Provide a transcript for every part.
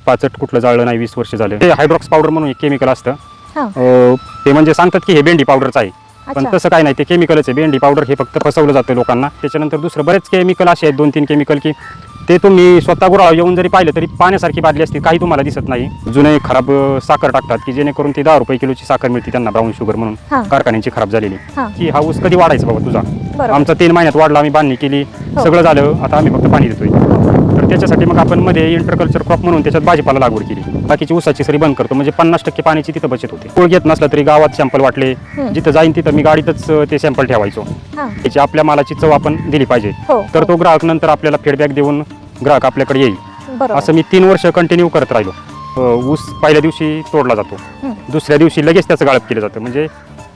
पाचट कुठलं जाळलं नाही 20 वर्ष झाले. ते हायड्रॉक्स पावडर म्हणून एक केमिकल असतं. हां. ते म्हणजे सांगतात की हे भेंडी पावडरचं आहे, पण अच्छा. तसं काय नाही, ते केमिकलच आहे. भेंडी पावडर हे फक्त फसवलं जातं लोकांना. त्याच्यानंतर दुसरं बरेच केमिकल असे आहेत, 2-3 केमिकल की ते तुम्ही स्वतः गुराळ येऊन जरी पाहिलं तरी पाण्यासारखी बादली असते, काही तुम्हाला दिसत नाही. जुने खराब साखर टाकतात की जेणेकरून ती 10 रुपये किलोची साखर मिळते त्यांना, ब्राऊन शुगर म्हणून, हां. कारखान्यांची खराब झालेली. हां. की हा ऊस कधी वाढायचा बाबा तुझा? बरोबर. आमचा 3 महिन्यात वाढला, आम्ही बांधणी केली, हो. सगळं झालं, आता आम्ही फक्त पाणी देतोय. तर त्याच्यासाठी मग आपण मध्ये इंटरकल्चर क्रॉप म्हणून त्याच्यात भाजीपाला लागवड केली. बाकीची ऊसाची सरी बंद करतो, म्हणजे 50% पाण्याची तिथं बचत होते. कोळ घेत नसला तरी गावात सॅम्पल वाटले, जिथं जाईन तिथं मी गाडीतच ते सॅम्पल ठेवायचो. हां. त्याची आपल्या मालाची चव आपण दिली पाहिजे, हो, तर हो. तो ग्राहक नंतर आपल्याला फीडबॅक देऊन ग्राहक आपल्याकडे येईल. बरोबर. असं मी 3 वर्ष कंटिन्यू करत राहिलो. ऊस पहिल्या दिवशी तोडला जातो, दुसऱ्या दिवशी लगेच त्याचं गाळप केलं जातं. म्हणजे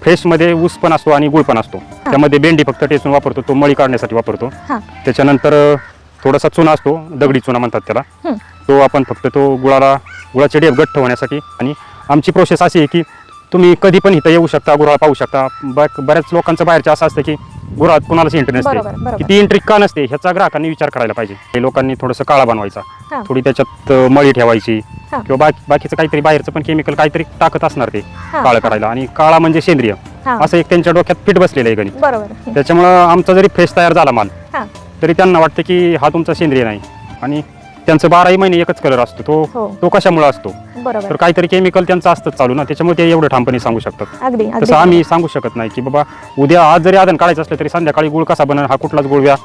फ्रेशमध्ये ऊस पण असतो आणि गुळ पण असतो. त्यामध्ये भेंडी फक्त टेचून वापरतो, तो मळी काढण्यासाठी वापरतो. हां. त्याच्यानंतर थोडासा चुना असतो, दगडी चुना म्हणतात त्याला, तो आपण फक्त तो गुळाचे डेप घट्ट होण्यासाठी. आणि आमची प्रोसेस अशी आहे की तुम्ही कधी पण इथं येऊ शकता, गुराळ पाहू शकता. बऱ्याच लोकांचं बाहेरचं असं असतं की गुराळात कुणालाच एंट्री नसते. बरोबर. की ती एंट्री का नसते ह्याचा ग्राहकांनी विचार करायला पाहिजे. हे लोकांनी थोडंसं काळा बनवायचा, हां. थोडी त्याच्यात मळी ठेवायची, हां. किंवा बाकीचं काहीतरी बाहेरचं पण केमिकल काहीतरी टाकत असणार ते हां. काळं करायला. आणि काळा म्हणजे सेंद्रिय, हां. असं एक त्यांच्या डोक्यात फिट बसलेलं आहे गणित. बरोबर. त्याच्यामुळं आमचा जरी फ्रेश तयार झाला माल, हां. तरी त्यांना वाटतं की हा तुमचा सेंद्रिय नाही. आणि त्यांचं 12ही महिने एकच कलर असतो, हो. तो कशामुळे असतो? बरोबर. तर काहीतरी केमिकल त्यांचं असतंच चालू ना, त्याच्यामुळे ते एवढं ठामपणे सांगू शकतात. अगदी तसं आम्ही सांगू शकत नाही की बाबा उद्या आज जरी आदन काढायचं असलं तरी संध्याकाळी गुळ कसा बनणार, हा कुठलाच गुळव्या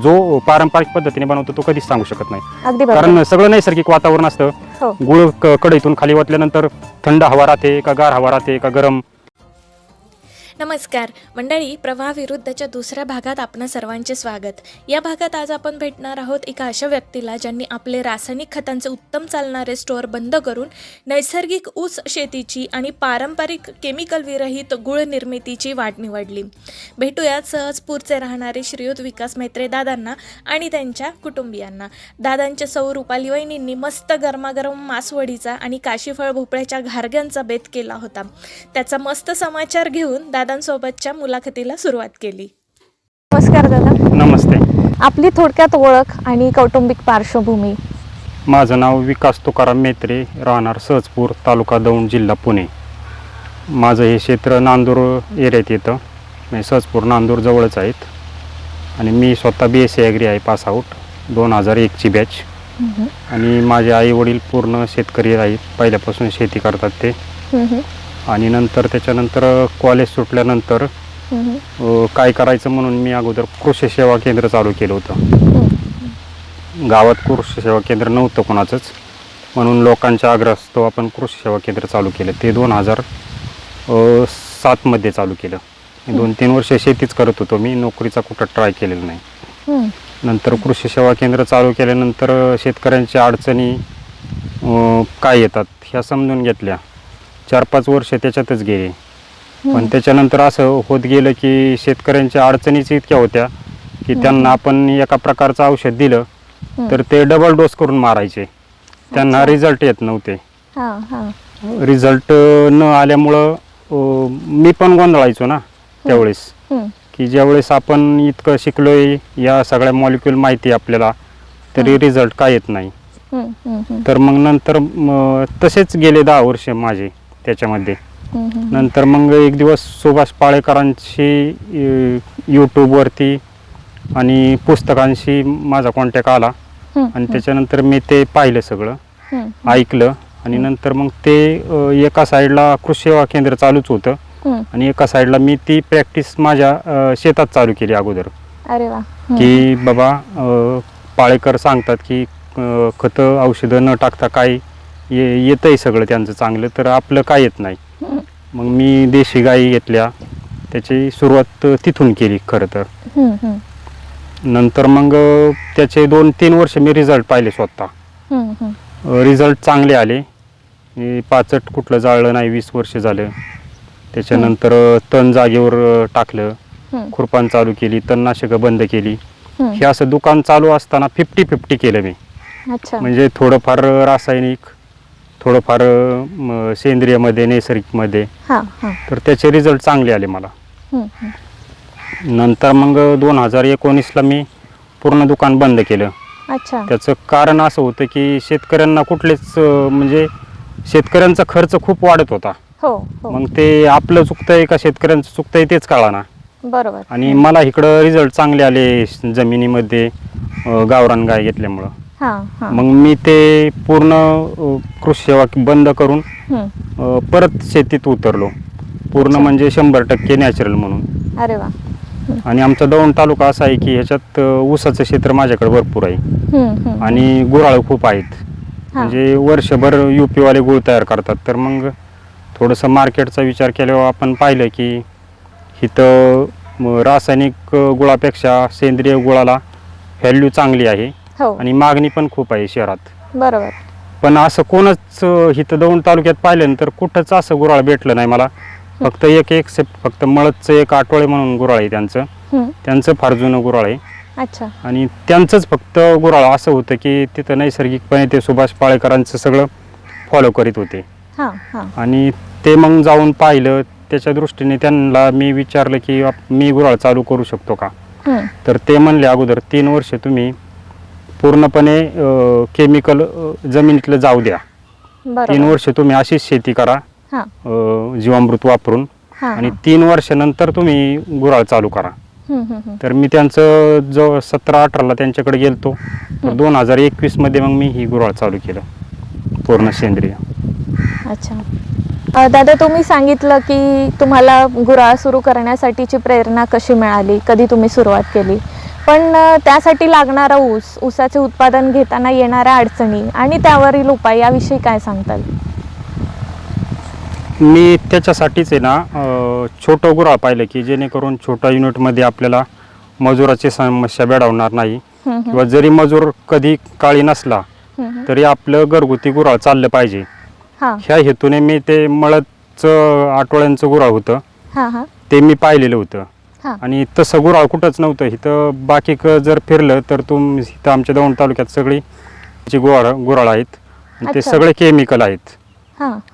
जो पारंपरिक पद्धतीने बनवतो तो कधीच सांगू शकत नाही. अगदी बरोबर. कारण सगळं नैसर्गिक वातावरण असतं. हो. गुळ कढईतून खाली ओतल्यानंतर थंड हवा राहते का गार हवा राहते का गरम. नमस्कार मंडळी, प्रवाह विरुद्धच्या दुसऱ्या भागात आपणा सर्वांचे स्वागत. या भागात आज आपण भेटणार आहोत एका अशा व्यक्तीला ज्यांनी आपले रासायनिक खतांचे उत्तम चालणारे स्टोअर बंद करून नैसर्गिक ऊस शेतीची आणि पारंपरिक केमिकल विरहित गुळ निर्मितीची वाट निवडली. भेटूयात सहजपूरचे राहणारे श्रीयुत विकास मैत्रे दादांना आणि त्यांच्या कुटुंबियांना. दादांच्या सौ रुपाली वहिनींनी मस्त गरमागरम मासवडीचा आणि काशीफळ भोपळ्याच्या घारग्यांचा बेत केला होता. त्याचा मस्त समाचार घेऊन दादांसोबतच्या मुलाखतीला सुरुवात केली. नमस्कार दादा. नमस्ते. आपली थोडक्यात ओळख आणि कौटुंबिक पार्श्वभूमी. माझं नाव विकास तुकाराम मेत्रे, राहणार सहजपूर, तालुका दौंड, जिल्हा पुणे. माझं हे क्षेत्र नांदूर एरियात येतं, म्हणजे सहजपूर नांदूर जवळच आहेत. आणि मी स्वतः BSc ॲग्री आहे, पास आऊट 2001ची बॅच. आणि माझे आई वडील पूर्ण शेतकरी आहेत, पहिल्यापासून शेती करतात ते. आणि नंतर त्याच्यानंतर कॉलेज सुटल्यानंतर काय करायचं म्हणून मी अगोदर कृषी सेवा केंद्र चालू केलं होतं. गावात कृषी सेवा केंद्र नव्हतं कोणाचंच, म्हणून लोकांच्या आग्रहास्तव आपण कृषी सेवा केंद्र चालू केलं. ते 2007 मध्ये चालू केलं. 2-3 वर्ष शेतीच करत होतो मी, नोकरीचा कुठं ट्राय केलेला नाही. नंतर कृषी सेवा केंद्र चालू केल्यानंतर शेतकऱ्यांच्या अडचणी काय येतात ह्या समजून घेतल्या. 4-5 वर्ष त्याच्यातच गेले. पण त्याच्यानंतर असं होत गेलं की शेतकऱ्यांच्या अडचणीच इतक्या होत्या की त्यांना आपण एका प्रकारचं औषध दिलं तर ते डबल डोस करून मारायचे. त्यांना रिझल्ट येत नव्हते. रिझल्ट न आल्यामुळं मी पण गोंधळायचो ना त्यावेळेस, की ज्यावेळेस आपण इतकं शिकलोय, या सगळ्या मॉलिक्यूल माहिती आपल्याला, तरी रिझल्ट काय येत नाही. तर मग नंतर तसेच गेले 10 वर्ष माझे त्याच्यामध्ये. नंतर मग एक दिवस सुभाष पाळेकरांशी यूट्यूबवरती आणि पुस्तकांशी माझा कॉन्टॅक्ट आला. आणि त्याच्यानंतर मी ते पाहिलं, सगळं ऐकलं. आणि नंतर मग ते एका साईडला कृषी सेवा केंद्र चालूच होतं आणि एका साईडला मी ती प्रॅक्टिस माझ्या शेतात चालू केली अगोदर. अरे वा. की बाबा पाळेकर सांगतात की खतं औषधं न टाकता काय येतंय सगळं त्यांचं चांगलं, तर आपलं काय येत नाही. मग मी देशी गाई घेतल्या, त्याची सुरुवात तिथून केली खरं तर. नंतर मग त्याचे 2-3 वर्ष मी रिझल्ट पाहिले स्वतः. रिझल्ट चांगले आले. पाचट कुठलं जाळलं नाही 20 वर्ष झालं. त्याच्यानंतर तण जागेवर टाकलं, खुरपान चालू केली, तणनाशकं बंद केली. हे असं दुकान चालू असताना 50-50 केलं मी. म्हणजे थोडंफार रासायनिक, थोडंफार सेंद्रियमध्ये, नैसर्गिकमध्ये. तर त्याचे रिझल्ट चांगले आले मला. नंतर मग 2019ला मी पूर्ण दुकान बंद केलं. अच्छा. त्याचं कारण असं होतं की शेतकऱ्यांना कुठलेच म्हणजे शेतकऱ्यांचा खर्च खूप वाढत होता. हो हो. मग ते आपलं चुकतंय का शेतकऱ्यांचं चुकतंय तेच कळाना. बरोबर. आणि मला इकडं रिझल्ट चांगले आले जमिनीमध्ये गावरान गाय घेतल्यामुळं. हां हां. मग मी ते पूर्ण कृषी सेवा बंद करून परत शेतीत उतरलो पूर्ण, अच्छा. म्हणजे 100% नॅचरल म्हणून. अरे वा. आणि आमचा दौंड तालुका असा आहे की ह्याच्यात ऊसाचं क्षेत्र माझ्याकडे भरपूर आहे आणि गुऱ्हाळ खूप आहेत. म्हणजे वर्षभर UP-वाले गुळ तयार करतात. तर मग थोडंसं मार्केटचा विचार केल्यावर आपण पाहिलं की इथं रासायनिक गुळापेक्षा सेंद्रिय गुळाला व्हॅल्यू चांगली आहे हो. आणि मागणी पण खूप आहे शहरात. बरोबर. पण असं कोणच इथं दौंड तालुक्यात पाहिल्यानंतर कुठंच असं गुऱ्हाळ भेटलं नाही मला. फक्त एक एक्सेप्ट फक्त मळदचं एक आठवळे म्हणून गुऱ्हाळ आहे त्यांचं फार जुनं गुऱ्हाळ आहे. अच्छा. आणि त्यांचंच फक्त गुऱ्हाळ असं होतं की तिथं नैसर्गिकपणे ते सुभाष पाळेकरांचं सगळं फॉलो करीत होते. हां हां. आणि ते मग जाऊन पाहिलं, त्याच्या दृष्टीने त्यांना मी विचारलं की मी गुऱ्हाळ चालू करू शकतो का. तर ते म्हणले अगोदर 3 वर्ष तुम्ही पूर्णपणे केमिकल जमिनीतलं जाऊ द्या. 3 वर्ष तुम्ही अशीच शेती करा जीवामृत वापरून आणि 3 वर्षानंतर तुम्ही गुऱ्हाळ चालू करा. तर मी त्यांचं जो 17-18ला त्यांच्याकडे गेलतो. तर 2021 मध्ये मग मी ही गुऱ्हाळ चालू केलं पूर्ण सेंद्रिय. अच्छा. दादा, तुम्ही सांगितलं की तुम्हाला गुऱ्हाळ सुरू करण्यासाठीची प्रेरणा कशी मिळाली, कधी तुम्ही सुरुवात केली, पण त्यासाठी लागणारा ऊसाचे उत्पादन घेताना येणाऱ्या अडचणी आणि त्यावरील उपाय याविषयी काय सांगताल? मी त्याच्यासाठीच आहे ना छोटं गुऱ्हाळ पाहिलं की जेणेकरून छोट्या युनिटमध्ये आपल्याला मजुराची समस्या भेडवणार नाही किंवा जरी मजूर कधी काळी नसला तरी आपलं घरगुती गुऱ्हाळ चाललं पाहिजे. ह्या हेतूने मी ते मळदचं आठवड्यांचं गुऱ्हाळ होतं ते मी पाहिलेलं होतं. आणि तसं गुऱ्हाळ कुठंच नव्हतं इथं. बाकी जर फिरलं तर इथं आमच्या दौंड तालुक्यात सगळी गुऱ्हाळ आहेत आणि ते सगळे केमिकल आहेत.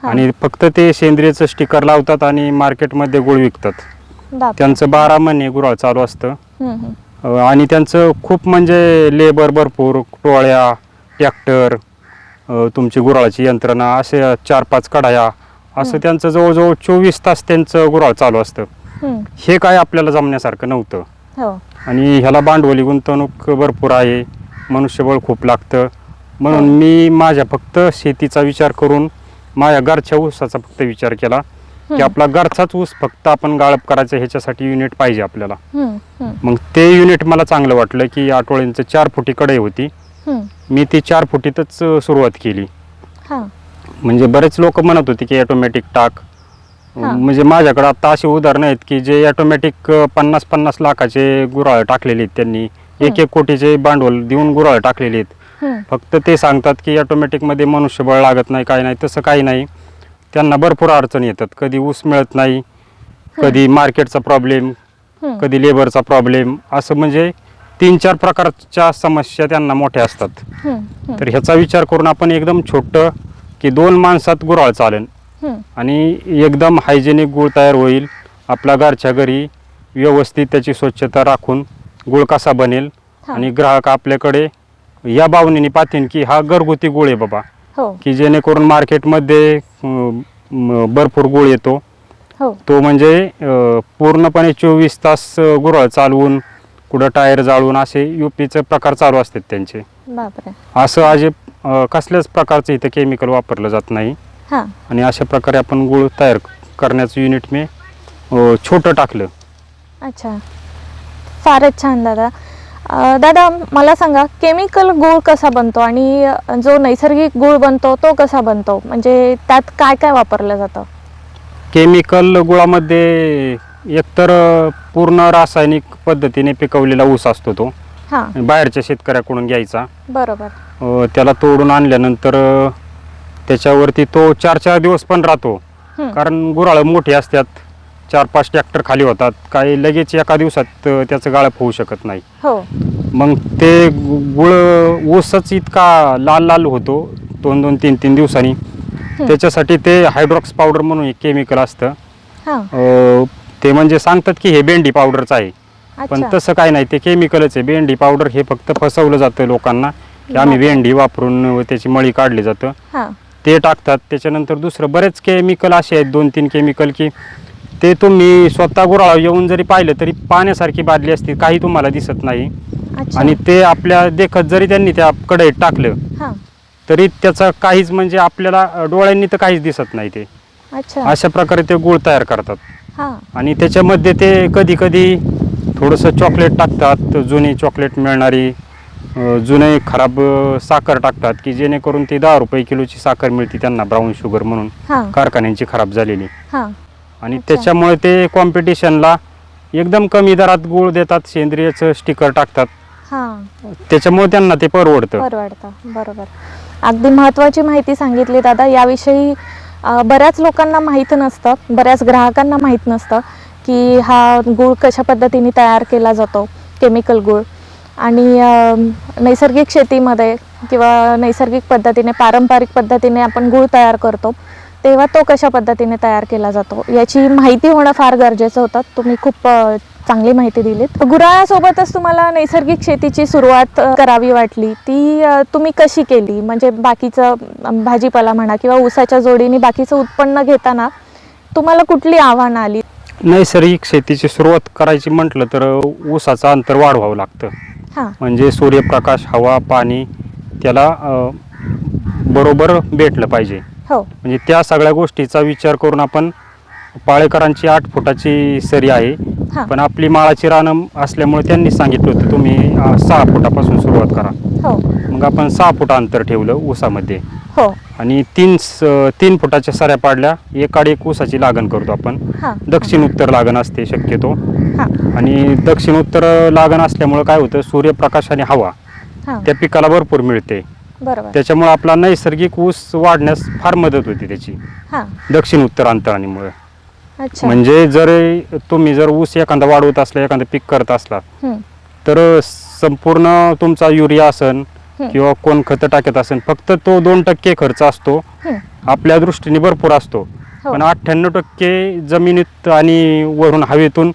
आणि फक्त ते सेंद्रियचं स्टिकर लावतात आणि मार्केटमध्ये गुळ विकतात. त्यांचं 12 महिने गुऱ्हाळ चालू असतं आणि त्यांचं खूप म्हणजे लेबर भरपूर, टोळ्या, ट्रॅक्टर, तुमची गुऱ्हाळाची यंत्रणा, असे 4-5 कढाया, असं त्यांचं जवळजवळ 24 तास त्यांचं गुऱ्हाळ चालू असतं. हे काय आपल्याला जमण्यासारखं नव्हतं. आणि ह्याला भांडवली गुंतवणूक भरपूर आहे, मनुष्यबळ खूप लागतं. म्हणून मी माझ्या फक्त शेतीचा विचार करून माझ्या घरच्या ऊसाचा फक्त विचार केला की आपला घरचाच ऊस फक्त आपण गाळप करायचं, ह्याच्यासाठी युनिट पाहिजे आपल्याला. मग ते युनिट मला चांगलं वाटलं की आठवड्यांचं 4 फुटी कढई होती. मी ती 4 फुटीतच सुरुवात केली. म्हणजे बरेच लोक म्हणत होते की ऑटोमॅटिक टाक. म्हणजे माझ्याकडे आता अशी उदाहरणं आहेत की जे ऑटोमॅटिक 50-50 लाखाचे गुऱ्हाळ टाकलेले आहेत, त्यांनी 1-1 कोटीचे भांडवल देऊन गुऱ्हाळ टाकलेले आहेत. फक्त ते सांगतात की ऑटोमॅटिकमध्ये मनुष्यबळ लागत नाही, काही नाही. तसं काही नाही. त्यांना भरपूर अडचणी येतात. कधी ऊस मिळत नाही, कधी मार्केटचा प्रॉब्लेम, कधी लेबरचा प्रॉब्लेम, असं म्हणजे 3-4 प्रकारच्या समस्या त्यांना मोठ्या असतात. तर ह्याचा विचार करून आपण एकदम छोटं की 2 माणसात गुऱ्हाळ चालेल आणि एकदम हायजेनिक गुळ तयार होईल. आपल्या घरच्या घरी व्यवस्थित त्याची स्वच्छता राखून गुळ कसा बनेल आणि ग्राहक आपल्याकडे या भावनेने पाहतील की हा घरगुती गुळ आहे बाबा, की जेणेकरून मार्केटमध्ये भरपूर गुळ येतो. तो म्हणजे पूर्णपणे 24 तास गुऱ्हाळ चालवून कुठं टायर जाळून असे UPचे प्रकार चालू असतात त्यांचे. असं अजून कसल्याच प्रकारचं इथं केमिकल वापरलं जात नाही. आणि अशा प्रकारे आपण गुळ तयार करण्याचं युनिट मी छोटं टाकलं. अच्छा, फारच छान दादा. दादा, मला सांगा, केमिकल गूळ कसा बनतो आणि जो नैसर्गिक गूळ बनतो तो कसा बनतो, म्हणजे त्यात काय काय वापरलं जातं? केमिकल गुळामध्ये एकतर पूर्ण रासायनिक पद्धतीने पिकवलेला ऊस असतो तो बाहेरच्या शेतकऱ्याकडून घ्यायचा. बरोबर. त्याला तोडून आणल्यानंतर त्याच्यावरती तो 4-4 दिवस पण राहतो, कारण गुऱ्हाळ मोठी असतात. 4-5 ट्रॅक्टर खाली होतात, काही लगेच एका दिवसात त्याचं गाळप होऊ शकत नाही. मग ते गुळ ऊसच इतका लाल लाल होतो 2-2, 3-3 दिवसांनी. त्याच्यासाठी ते हायड्रॉक्स पावडर म्हणून एक केमिकल असतं. ते म्हणजे सांगतात की हे भेंडी पावडरचं आहे, पण तसं काही नाही, ते केमिकलच आहे. भेंडी पावडर हे फक्त फसवलं जातं लोकांना की आम्ही भेंडी वापरून त्याची मळी काढली जातं हां ते टाकतात. त्याच्यानंतर दुसरं बरेच केमिकल असे आहेत 2-3 केमिकल की ते तुम्ही स्वतः गुराळा येऊन जरी पाहिलं तरी पाण्यासारखी बादली असते, काही तुम्हाला दिसत नाही. अच्छा आणि ते आपल्या देखत जरी त्यांनी त्या कढईत टाकलं हां तरी त्याचा काहीच म्हणजे आपल्याला डोळ्यांनी तर काहीच दिसत नाही. ते अच्छा अशा प्रकारे ते गूळ तयार करतात. हां आणि त्याच्यामध्ये ते कधी कधी थोडंसं चॉकलेट टाकतात, जुनी चॉकलेट मिळणारी, जुने खराब साखर टाकतात की जेणेकरून ती 10 रुपये किलोची साखर मिळते त्यांना, ब्राऊन शुगर म्हणून, हां कारखान्यांची खराब झालेली. हां आणि अच्छा. त्याच्यामुळे ते कॉम्पिटिशनला एकदम कमी दरात गूळ देतात, सेंद्रियचं स्टिकर टाकतात, हां त्याच्यामुळे त्यांना ते परवडतं. परवडतं. बरोबर. अगदी महत्त्वाची माहिती सांगितली दादा. याविषयी बऱ्याच लोकांना माहीत नसतं, बऱ्याच ग्राहकांना माहीत नसतं की हा गूळ कशा पद्धतीने तयार केला जातो, केमिकल गूळ. आणि नैसर्गिक शेतीमध्ये किंवा नैसर्गिक पद्धतीने, पारंपरिक पद्धतीने आपण गूळ तयार करतो तेव्हा तो कशा पद्धतीने तयार केला जातो याची माहिती होणं फार गरजेचं होतं. तुम्ही खूप चांगली माहिती दिलीत. गुराळासोबतच तुम्हाला नैसर्गिक शेतीची सुरुवात करावी वाटली, ती तुम्ही कशी केली? म्हणजे बाकीचं भाजीपाला म्हणा किंवा ऊसाच्या जोडीने बाकीचं उत्पन्न घेताना तुम्हाला कुठली आव्हानं आली? नैसर्गिक शेतीची सुरुवात करायची म्हटलं तर ऊसाचं अंतर वाढवावं लागतं. हां म्हणजे सूर्यप्रकाश, हवा, पाणी त्याला बरोबर भेटलं पाहिजे. हो म्हणजे त्या सगळ्या गोष्टीचा विचार करून आपण, पाळेकरांची 8 फुटाची सरी आहे, हां पण आपली माळाची रानं असल्यामुळे त्यांनी सांगितलं होतं तुम्ही 6 फुटापासून सुरुवात करा. हो मग आपण 6 फुट अंतर ठेवलं ऊसामध्ये. हो आणि 3 फुटाच्या सऱ्या पाडल्या, एकाड एक ऊसाची लागण करतो आपण. हां दक्षिण उत्तर लागण असते शक्यतो. हां आणि दक्षिण उत्तर लागण असल्यामुळे काय होतं, सूर्यप्रकाश आणि हवा हां त्या पिकाला भरपूर मिळते. बरोबर. त्याच्यामुळे आपला नैसर्गिक ऊस वाढण्यास फार मदत होती त्याची, हां दक्षिण उत्तर अंतरामुळे. अच्छा. म्हणजे जर तुम्ही जर ऊस एखादा वाढवत असला, एखादं पीक करत असला हं, तर संपूर्ण तुमचा युरिया असन हं. किंवा कोण खतं टाकत असेल, फक्त तो 2% खर्च असतो, हं. आपल्या दृष्टीने भरपूर असतो. हो. पण 98% जमिनीत आणि वरून हवेतून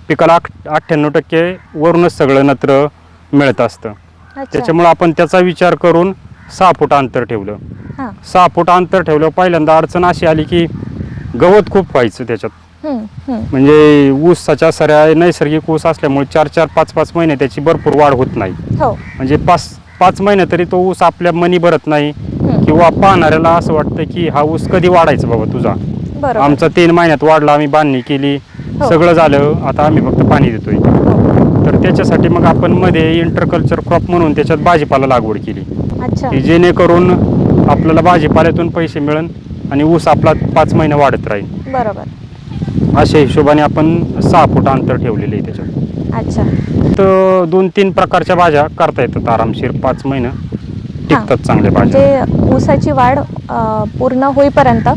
पिकाला 98% वरूनच सगळं नत्र मिळत असतं. अच्छा. त्याच्यामुळे आपण त्याचा विचार करून 6 फूट अंतर ठेवलं. हां 6 फूट अंतर ठेवलं. पहिल्यांदा अडचण अशी आली की गवत खूप व्हायचं त्याच्यात. हं, हं. म्हणजे ऊसाच्या सऱ्या नैसर्गिक ऊस असल्यामुळे 4-4, 5-5 महिने त्याची भरपूर वाढ होत नाही. हो म्हणजे 5 महिने तरी तो ऊस आपल्या मनी भरत नाही. हं. किंवा पाहणाऱ्याला असं वाटतं की हा ऊस कधी वाढायचा बाबा तुझा. बरोबर. आमचा 3 महिन्यात वाढला, आम्ही बांधणी केली, हो. सगळं झालं, आता आम्ही फक्त पाणी देतोय. हो. तर त्याच्यासाठी मग आपण मध्ये इंटरकल्चर क्रॉप म्हणून त्याच्यात भाजीपाला लागवड केली, अच्छा. की जेणेकरून आपल्याला भाजीपाल्यातून पैसे मिळेल आणि ऊस आपला 5 महिने वाढत राहील. बरोबर. अशा हिशोबाने आपण 6 फूट अंतर ठेवलेलं आहे त्याच्यात. अच्छा. तर 2-3 प्रकारच्या भाज्या करता येतात आरामशीर, 5 महिने टिकतात चांगल्या भाज्या. म्हणजे ऊसाची वाढ पूर्ण होईपर्यंत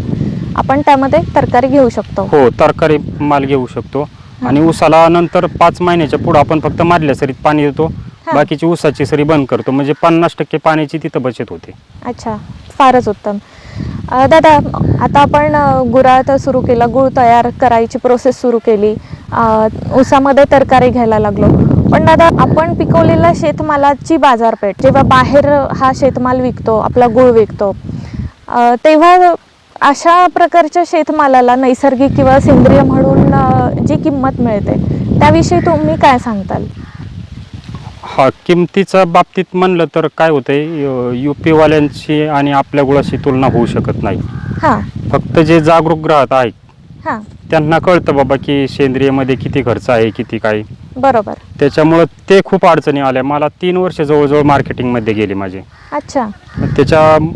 आपण त्यामध्ये तरकारी घेऊ शकतो. हो, तरकारी माल घेऊ शकतो. आणि ऊसाला नंतर 5 महिन्याच्या पुढे आपण फक्त मधल्या सरीत पाणी देतो, हां. बाकीची ऊसाची सरी बंद करतो. म्हणजे 50% पाण्याची तिथं बचत होते. अच्छा, फारच उत्तम. दादा, आता आपण गुराळ तर सुरू केलं, गूळ तयार करायची प्रोसेस सुरू केली, ऊसामध्ये तरकारी घ्यायला लागलो. पण दादा, आपण पिकवलेल्या शेतमालाची बाजारपेठ जेव्हा बाहेर हा शेतमाल विकतो, आपला गूळ विकतो, तेव्हा अशा प्रकारच्या शेतमालाला नैसर्गिक किंवा सेंद्रिय म्हणून जी किंमत मिळते त्याविषयी तुम्ही काय सांगताल? हा, किमतीच्या बाबतीत म्हणलं तर काय होतंय, UP-वाल्यांची आणि आपल्या गुळाशी तुलना होऊ शकत नाही. हां फक्त जे जागरूक ग्राहक आहेत हां त्यांना कळतं बाबा की सेंद्रियमध्ये किती खर्च आहे, किती काय. बरोबर. त्याच्यामुळं ते खूप अडचणी आल्या. मला 3 वर्ष जवळजवळ मार्केटिंगमध्ये गेली माझे. अच्छा.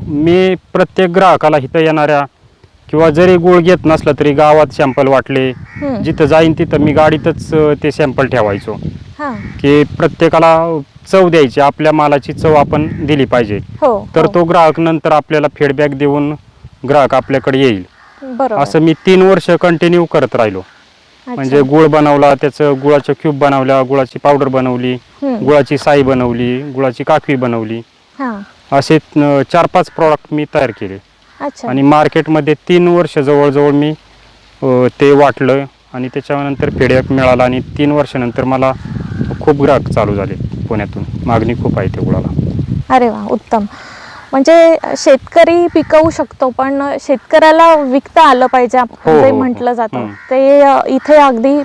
मी प्रत्येक ग्राहकाला इथं येणाऱ्या किंवा जरी गुळ घेत नसला तरी गावात सॅम्पल वाटले, हं. जिथं जाईन तिथं मी गाडीतच ते सॅम्पल ठेवायचो, हां की प्रत्येकाला चव द्यायची, आपल्या मालाची चव आपण दिली पाहिजे. हो तर हो. तो ग्राहक नंतर आपल्याला फीडबॅक देऊन ग्राहक आपल्याकडे येईल. बरोबर. असं मी 3 वर्ष कंटिन्यू करत राहिलो. अच्छा. म्हणजे गुळ बनवला, त्याचं गुळाच्या क्यूब बनवल्या, गुळाची पावडर बनवली, हं. गुळाची साई बनवली, गुळाची काकवी बनवली, हां असे 4-5 प्रॉडक्ट मी तयार केले. अच्छा. आणि मार्केटमध्ये 3 वर्ष जवळजवळ मी ते वाटलं आणि त्याच्यानंतर फीडबॅक मिळाला. आणि 3 वर्षानंतर मला खूप ग्राहक चालू झाले पुण्यातून, मागणी खूप आहे ते गुळाला. अरे वा, उत्तम. म्हणजे शेतकरी पिकवू शकतो, पण शेतकऱ्याला विकता आलं पाहिजे हो, जे हो. म्हटलं जातं हं. ते इथे अगदी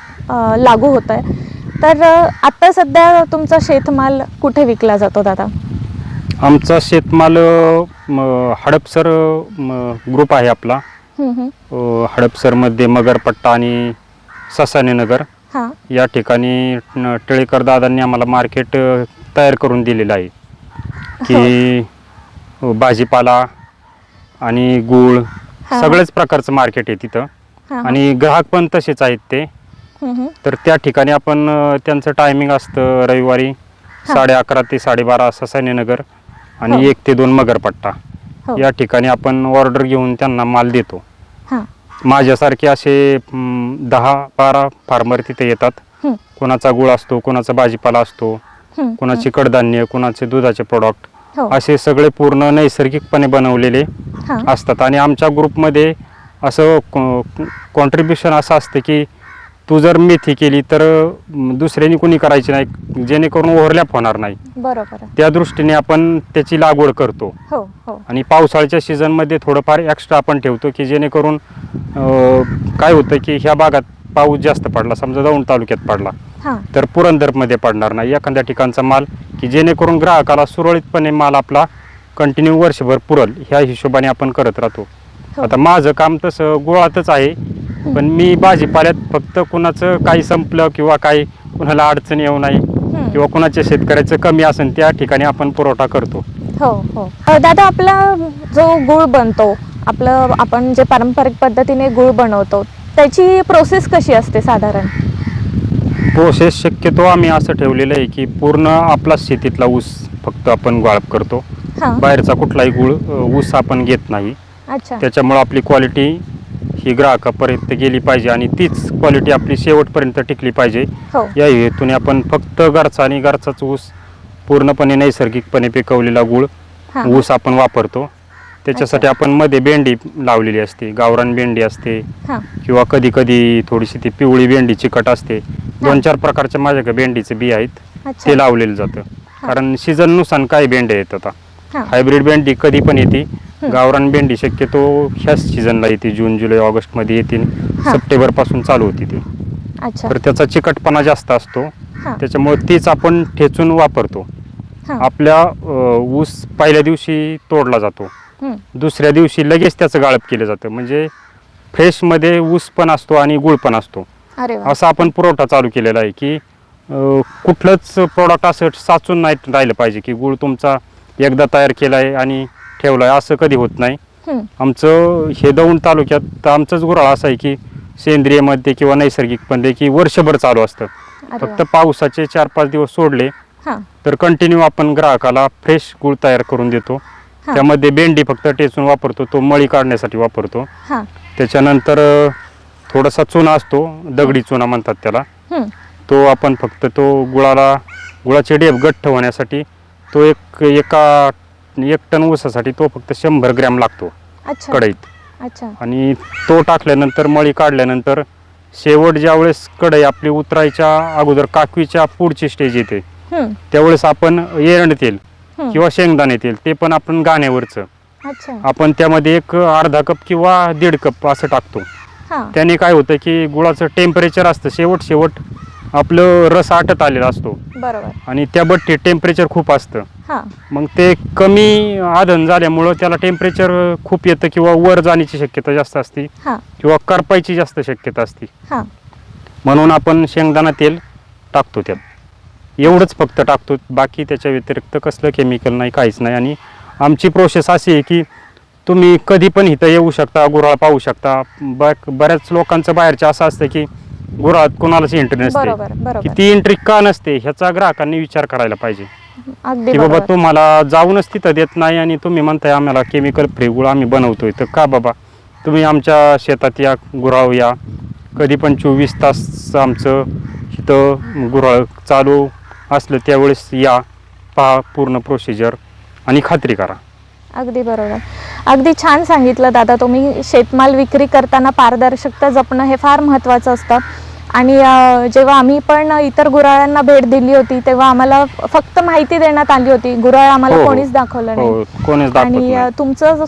लागू होत आहे. तर आता सध्या तुमचा शेतमाल कुठे विकला जातो दादा? आमचा शेतमाल हडपसर ग्रुप आहे आपला. हडपसरमध्ये मगरपट्टा आणि ससानेनगर हां. या ठिकाणी टिळेकर दादांनी आम्हाला मार्केट तयार करून दिलेलं आहे की भाजीपाला आणि गूळ हां. सगळ्याच प्रकारचं मार्केट आहे तिथं. हां. आणि ग्राहक पण तसेच आहेत ते. तर त्या ठिकाणी आपण त्यांचं टायमिंग असतं रविवारी 11:30 ते 12:30 ससानेनगर आणि हो. 1 ते 2 मगरपट्टा. हो. या ठिकाणी आपण ऑर्डर घेऊन त्यांना माल देतो. हां. माझ्यासारखे असे 10-12 फार्मर तिथे येतात. हं. कोणाचा गुळ असतो, कोणाचा भाजीपाला असतो, हं. कोणाचे कडधान्य, कोणाचे दुधाचे प्रोडक्ट, हो. असे सगळे पूर्ण नैसर्गिकपणे बनवलेले हां. असतात. आणि आमच्या ग्रुपमध्ये असं कॉन्ट्रीब्युशन असं असतं की तू जर मेथी केली तर दुसऱ्यानी कोणी करायची नाही, जेणेकरून ओव्हरलॅप होणार नाही. बरोबर. त्या दृष्टीने आपण त्याची लागवड करतो. हो. हो. आणि पावसाळ्याच्या सीझनमध्ये थोडंफार एक्स्ट्रा आपण ठेवतो की जेणेकरून काय होतं की ह्या भागात पाऊस जास्त पडला, समजा दौंड तालुक्यात पडला हां. तर पुरंदरमध्ये पडणार नाही एखाद्या ठिकाणचा माल, की जेणेकरून ग्राहकाला सुरळीतपणे माल आपला कंटिन्यू वर्षभर पुरल ह्या हिशोबाने आपण करत राहतो. हो. आता माझं काम तसं गुळातच आहे, पण मी भाजीपाल्यात फक्त कुणाचं काही संपलं किंवा काही कुणाला अडचण येऊ नये किंवा कुणाच्या शेतकऱ्याचं कमी असेल त्या ठिकाणी आपण पुरवठा करतो. हो. हो. दादा, आपला जो गूळ बनतो, आपलं आपण जे पारंपरिक पद्धतीने गूळ बनवतो, त्याची प्रोसेस कशी असते साधारण? प्रोसेस शक्यतो आम्ही असं ठेवलेलं आहे की पूर्ण आपला शेतीतला ऊस फक्त आपण गाळप करतो. हां. बाहेरचा कुठलाही गुळ ऊस आपण घेत नाही. अच्छा. त्याच्यामुळं आपली क्वालिटी ही ग्राहकापर्यंत गेली पाहिजे आणि तीच क्वालिटी आपली शेवटपर्यंत टिकली पाहिजे. हो. या हेतूने आपण फक्त घरचा आणि घरचाच ऊस पूर्णपणे नैसर्गिकपणे पिकवलेला गुळ हां. ऊस आपण वापरतो. त्याच्यासाठी आपण मध्ये भेंडी लावलेली असते, गावरान भेंडी असते हां. किंवा कधी कधी थोडीशी ती पिवळी भेंडी चिकट असते. 2-4 प्रकारच्या माझ्याकडे भेंडीचे बी आहेत, अच्छा. ते लावलेलं जातं. कारण सीझननुसार काही भेंड्या येतात. हां. हायब्रिड भेंडी कधी पण येते. गावरान भेंडी शक्यतो ह्याच सीझनला येते, जून जुलै ऑगस्टमध्ये येते, सप्टेंबरपासून चालू होती ती. अच्छा. तर त्याचा चिकटपणा जास्त असतो, हां. त्याच्यामुळे तीच आपण ठेचून वापरतो. हां. आपल्या ऊस पहिल्या दिवशी तोडला जातो, हं. दुसऱ्या दिवशी लगेच त्याचं गाळप केलं जातं. म्हणजे फ्रेशमध्ये ऊस पण असतो आणि गुळ पण असतो. अरे वा. असा आपण पुरवठा चालू केलेला आहे की कुठलंच प्रोडक्ट असं साचून नाही राहिलं पाहिजे की गुळ तुमचा एकदा तयार केला आहे आणि ठेवला आहे, असं कधी होत नाही. हं. आमचं हे दौंड तालुक्यात आमचंच गुऱ्हाळ असं आहे की सेंद्रियमध्ये किंवा नैसर्गिकमध्ये की वर्षभर चालू असतं. अरे फक्त पावसाचे 4-5 दिवस सोडले हां. तर कंटिन्यू आपण ग्राहकाला फ्रेश गुळ तयार करून देतो. हां. त्यामध्ये भेंडी फक्त टेचून वापरतो, तो मळी काढण्यासाठी वापरतो. हां. त्याच्यानंतर थोडासा चुना असतो, दगडी चुना म्हणतात त्याला, हं. तो आपण फक्त तो गुळाचे डेब गठ्ठ होण्यासाठी तो एक टन ऊसासाठी तो फक्त 100 ग्रॅम लागतो अच्छा. कढईत. अच्छा. आणि तो टाकल्यानंतर मळी काढल्यानंतर शेवट ज्यावेळेस कढई आपली उतरायच्या अगोदर काकवीच्या पुढची स्टेज येते हं. त्यावेळेस आपण एरंड तेल हं. किंवा शेंगदाणे तेल ते पण आपण गाण्यावरचं अच्छा. आपण त्यामध्ये एक अर्धा कप किंवा 1.5 कप असं टाकतो. हां. त्याने काय होतं की गुळाचं टेम्परेचर असतं शेवट आपलं रस आटत आलेला असतो बरोबर. आणि त्या बट्टीत टेम्परेचर खूप असतं. हां. मग ते कमी आधन झाल्यामुळं त्याला टेम्परेचर खूप येतं किंवा वर जाण्याची शक्यता जास्त असते हां. किंवा करपायची जास्त शक्यता असते. हां. म्हणून आपण शेंगदाणा तेल टाकतो त्यात, एवढंच फक्त टाकतो. बाकी त्याच्या व्यतिरिक्त कसलं केमिकल नाही, काहीच नाही. आणि आमची प्रोसेस अशी आहे की तुम्ही कधी पण इथं येऊ शकता, गुऱ्हाळ पाहू शकता. बऱ्याच लोकांचं बाहेरचं असं असतं की गुऱ्हाळात कोणालाच एंट्री नसते. बरोबर. की बरोबर. ती एंट्री का नसते ह्याचा ग्राहकांनी विचार करायला पाहिजे अगदी की बाबा बरोबर. तुम्हाला जाऊनच तिथं देत नाही आणि तुम्ही म्हणताय आम्हाला केमिकल फ्री गुळ आम्ही बनवतोय. तर का बाबा, तुम्ही आमच्या शेतात या, गुऱ्हाळ या, कधी पण 24 तास आमचं इथं गुऱ्हाळ चालू असलं त्यावेळेस या, पहा पूर्ण प्रोसिजर आणि खात्री करा. अगदी बरोबर. अगदी छान सांगितलं दादा तुम्ही. शेतमाल विक्री करताना पारदर्शकता जपणं हे फार महत्त्वाचं असतं. आणि जेव्हा आम्ही पण इतर गुऱ्हाळांना भेट दिली होती तेव्हा आम्हाला फक्त माहिती देण्यात आली होती, गुऱ्हाळ आम्हाला हो, हो. कोणीच दाखवलं नाही. हो, कोणीच दाखवत आणि नाही. तुमचं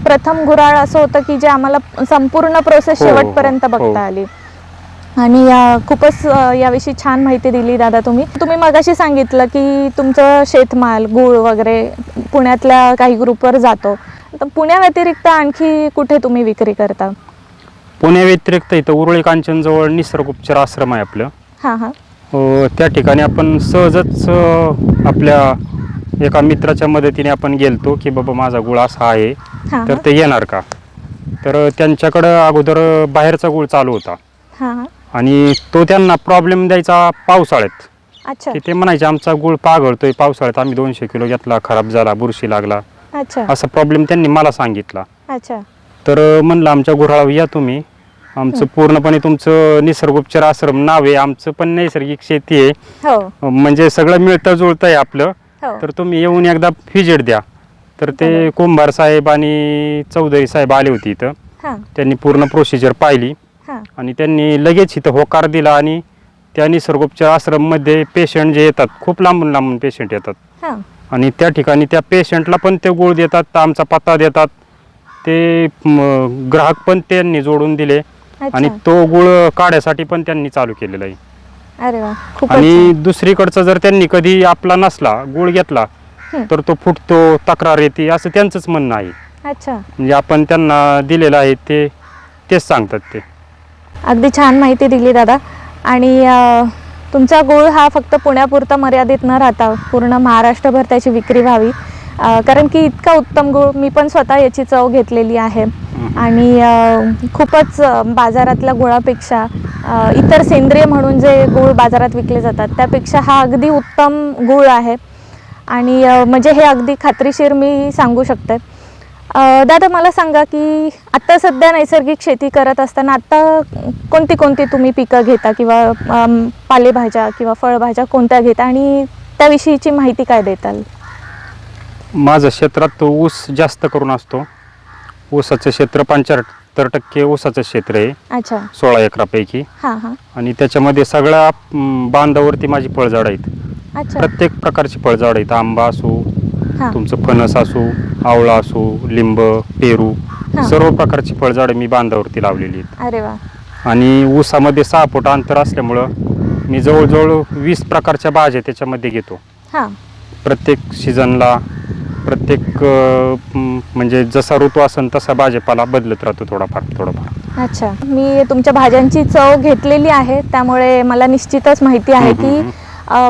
प्रथम गुऱ्हाळ असं होतं की जे आम्हाला संपूर्ण प्रोसेस हो, हो, शेवटपर्यंत हो. बघता आली. आणि खूपच याविषयी छान माहिती दिली दादा तुम्ही मगाशी सांगितलं की तुमचं शेतमाल गूळ वगैरे पुण्यातल्या काही ग्रुपवर जातो, तर पुण्या व्यतिरिक्त आणखी कुठे तुम्ही विक्री करता? पुण्या व्यतिरिक्त इथं उरुळी कांचनजवळ निसर्ग उपचार आश्रम आहे आपलं. हां हां त्या ठिकाणी आपण सहजच आपल्या एका मित्राच्या मदतीने आपण गेलतो की बाबा माझा गुळ असा आहे, हां तर ते येणार का? तर त्यांच्याकडं अगोदर बाहेरचा गुळ चालू होता हां हां आणि तो त्यांना प्रॉब्लेम द्यायचा पावसाळ्यात, अच्छा की ते म्हणायचे आमचा गुळ पागळतोय, पावसाळ्यात आम्ही 200 किलो घेतला, खराब झाला, बुरशी लागला, अच्छा असा प्रॉब्लेम त्यांनी मला सांगितला. अच्छा तर म्हणलं आमच्या गुऱ्हाळावर या तुम्ही, आमचं पूर्णपणे तुमचं निसर्गोपचार आश्रम नाव आहे, आमचं पण नैसर्गिक शेती आहे, हो म्हणजे सगळं मिळतं जुळतं आहे आपलं, हो तर तुम्ही येऊन एकदा व्हिजिट द्या. तर ते कुंभार साहेब आणि चौधरी साहेब आले होते इथं, हां त्यांनी पूर्ण प्रोसिजर पाहिली हां आणि त्यांनी लगेच इथं होकार दिला. आणि त्या निसर्गोपचार आश्रममध्ये पेशंट जे येतात, खूप लांबून लांबून पेशंट येतात हां आणि त्या ठिकाणी त्या पेशंटला पण ते गुळ देतात, आमचा पत्ता देतात, ते ग्राहक पण त्यांनी जोडून दिले आणि अच्छा तो गुळ काढ्यासाठी पण त्यांनी चालू केलेला आहे. अरे वा खूपच आणि छान. दुसरीकडचा जर त्यांनी कधी आपला नसला गुळ घेतला तर तो फुटतो, तक्रार येते, असं त्यांचंच म्हणणं आहे. अच्छा म्हणजे आपण त्यांना दिलेलं आहे तेच सांगतात ते. अगदी छान माहिती दिली दादा. आणि तुमचा गूळ हा फक्त पुण्यापुरता मर्यादित न राहता पूर्ण महाराष्ट्रभर त्याची विक्री व्हावी, कारण की इतका उत्तम गूळ मी पण स्वतः याची चव घेतलेली आहे. आणि खूपच बाजारातल्या गुळापेक्षा इतर सेंद्रिय म्हणून जे गूळ बाजारात विकले जातात त्यापेक्षा हा अगदी उत्तम गूळ आहे. आणि म्हणजे हे अगदी खात्रीशीर मी सांगू शकते. दादा मला सांगा की आत्ता सध्या नैसर्गिक शेती करत असताना आत्ता कोणती कोणती तुम्ही पिकं घेता किंवा पालेभाज्या किंवा फळभाज्या कोणत्या घेता आणि त्याविषयीची माहिती काय देताल? माझं क्षेत्रात ऊस जास्त करून असतो. ऊसाचं क्षेत्र 75% ऊसाचं क्षेत्र आहे, अच्छा 16 एकरापैकी. हां हां आणि त्याच्यामध्ये सगळ्या बांधावरती माझी फळझाड आहेत. अच्छा प्रत्येक प्रकारची फळझाड आहेत, आंबा असो, हां तुमचं फणस असो, आवळा असो, लिंब, पेरू, हां. सर्व प्रकारची फळझाडं मी बांधावरती लावलेली आहेत. अरे वा आणि ऊसामध्ये 6 फूट अंतर असल्यामुळं मी जवळजवळ 20 प्रकारच्या भाज्या त्याच्यामध्ये घेतो. हां प्रत्येक सीझनला प्रत्येक म्हणजे जसा ऋतू असेल तसा भाजीपाला बदलत राहतो थोडाफार. अच्छा मी तुमच्या भाज्यांची चव घेतलेली आहे त्यामुळे मला निश्चितच माहिती आहे की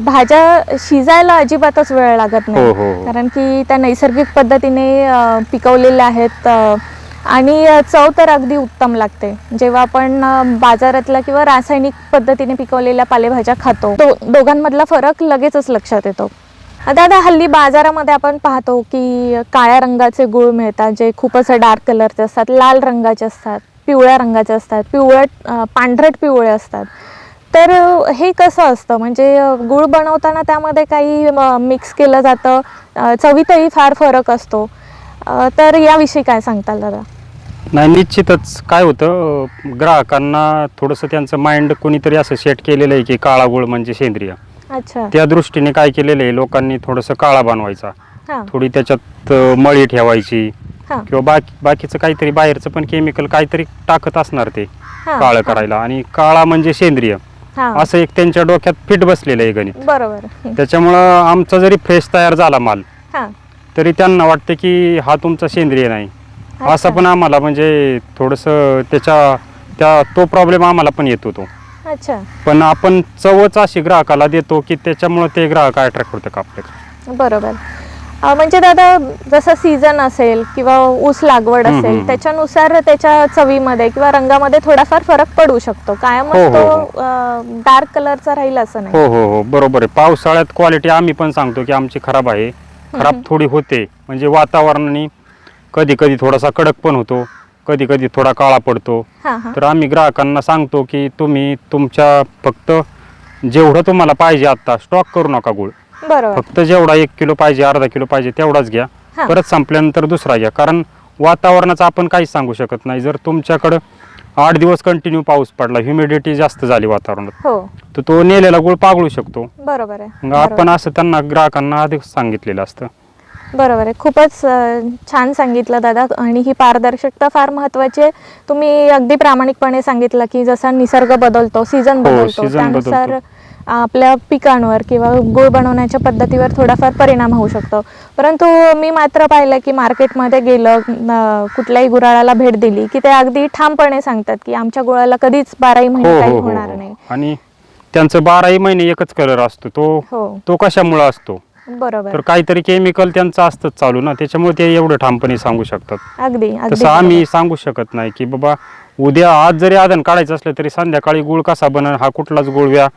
भाज्या शिजायला अजिबातच वेळ लागत हो नाही, हो हो. कारण की त्या नैसर्गिक पद्धतीने पिकवलेल्या आहेत. आणि चव तर अगदी उत्तम लागते जेव्हा आपण बाजारातल्या किंवा रासायनिक पद्धतीने पिकवलेल्या पालेभाज्या खातो. दोघांमधला फरक लगेचच लक्षात येतो. दादा हल्ली बाजारामध्ये आपण पाहतो की काळ्या रंगाचे गूळ मिळतात जे खूप असं डार्क कलरचे असतात, लाल रंगाचे असतात, पिवळ्या रंगाचे असतात, पांढरट पिवळे असतात. तर हे कसं असतं, म्हणजे गूळ बनवताना त्यामध्ये काही मिक्स केलं जातं, चवीतही फार फरक असतो, तर याविषयी काय सांगताल दादा? नाही, निश्चितच काय होतं, ग्राहकांना थोडंसं त्यांचं माइंड कोणीतरी असं सेट केलेलं आहे की काळा गूळ म्हणजे सेंद्रिय. अच्छा त्या दृष्टीने काय केलेलं आहे, लोकांनी थोडंसं काळा बनवायचा, हां थोडी त्याच्यात मळी ठेवायची हां किंवा बाकीचं काहीतरी बाहेरचं पण केमिकल काहीतरी टाकत असणार ते हां काळं करायला. आणि काळा म्हणजे सेंद्रिय हां असं एक त्यांच्या डोक्यात फिट बसलेलं आहे गणित. बरोबर. त्याच्यामुळं आमचा जरी फ्रेश तयार झाला माल हां तरी त्यांना वाटतं की हा तुमचा सेंद्रिय नाही. असं पण आम्हाला म्हणजे थोडंसं तो प्रॉब्लेम आम्हाला पण येत होतो. अच्छा पण आपण चवच अशी ग्राहकाला देतो की त्याच्यामुळे ते ग्राहक अट्रॅक्ट होतात आपल्याकडे. बरोबर. म्हणजे दादा जसं सीझन असेल किंवा ऊस लागवड असेल त्याच्यानुसार त्याच्या चवीमध्ये किंवा रंगामध्ये थोडाफार फरक पडू शकतो, कायमच हो, हो, तो डार्क कलरचा राहील असं नाही. हो हो हो बरोबर आहे. पावसाळ्यात क्वालिटी आम्ही पण सांगतो की आमची खराब आहे, खराब थोडी होते, म्हणजे वातावरणाने कधी कधी थोडासा कडक पण होतो, कधी कधी थोडा काळा पडतो. हां हां तर आम्ही ग्राहकांना सांगतो की तुम्ही तुमच्या फक्त जेवढं तुम्हाला पाहिजे आत्ता स्टॉक करू नका गुळ, बरोबर. फक्त जेवढा 1 किलो पाहिजे, अर्धा किलो पाहिजे तेवढाच घ्या, हां. परत संपल्यानंतर दुसरा घ्या. कारण वातावरणाचं आपण काहीच सांगू शकत नाही. जर तुमच्याकडं 8 दिवस कंटिन्यू पाऊस पडला, ह्युमिडिटी जास्त झाली वातावरणात, हो तर तो नेलेला गुळ पागळू शकतो. बरोबर आहे. मग आपण असं त्यांना ग्राहकांना आधीच सांगितलेलं असतं. बरोबर आहे. खूपच छान सांगितलं दादा. आणि ही पारदर्शकता फार महत्त्वाची आहे. तुम्ही अगदी प्रामाणिकपणे सांगितलं की जसा निसर्ग बदलतो, सीझन बदलतो, season त्यानुसार बदलतो. आपल्या पिकांवर किंवा गुळ बनवण्याच्या पद्धतीवर थोडाफार परिणाम होऊ शकतो. परंतु मी मात्र पाहिलं की मार्केटमध्ये गेलं, कुठल्याही गुराळाला भेट दिली की ते अगदी ठामपणे सांगतात की आमच्या गुळाला कधीच 12ही महिने काही होणार नाही. आणि त्यांचं 12ही महिने एकच कलर असतो, हो तो कशामुळे असतो, बरोबर. तर काहीतरी केमिकल त्यांचं असतंच चालू ना, त्याच्यामुळे ते एवढं ठामपणे सांगू शकतात. अगदी अगदी तसं आम्ही सांगू शकत नाही की बाबा उद्या आज जरी आधण काढायचं असलं तरी संध्याकाळी गुळ कसा बनन, हा कुठलाच गुळव्या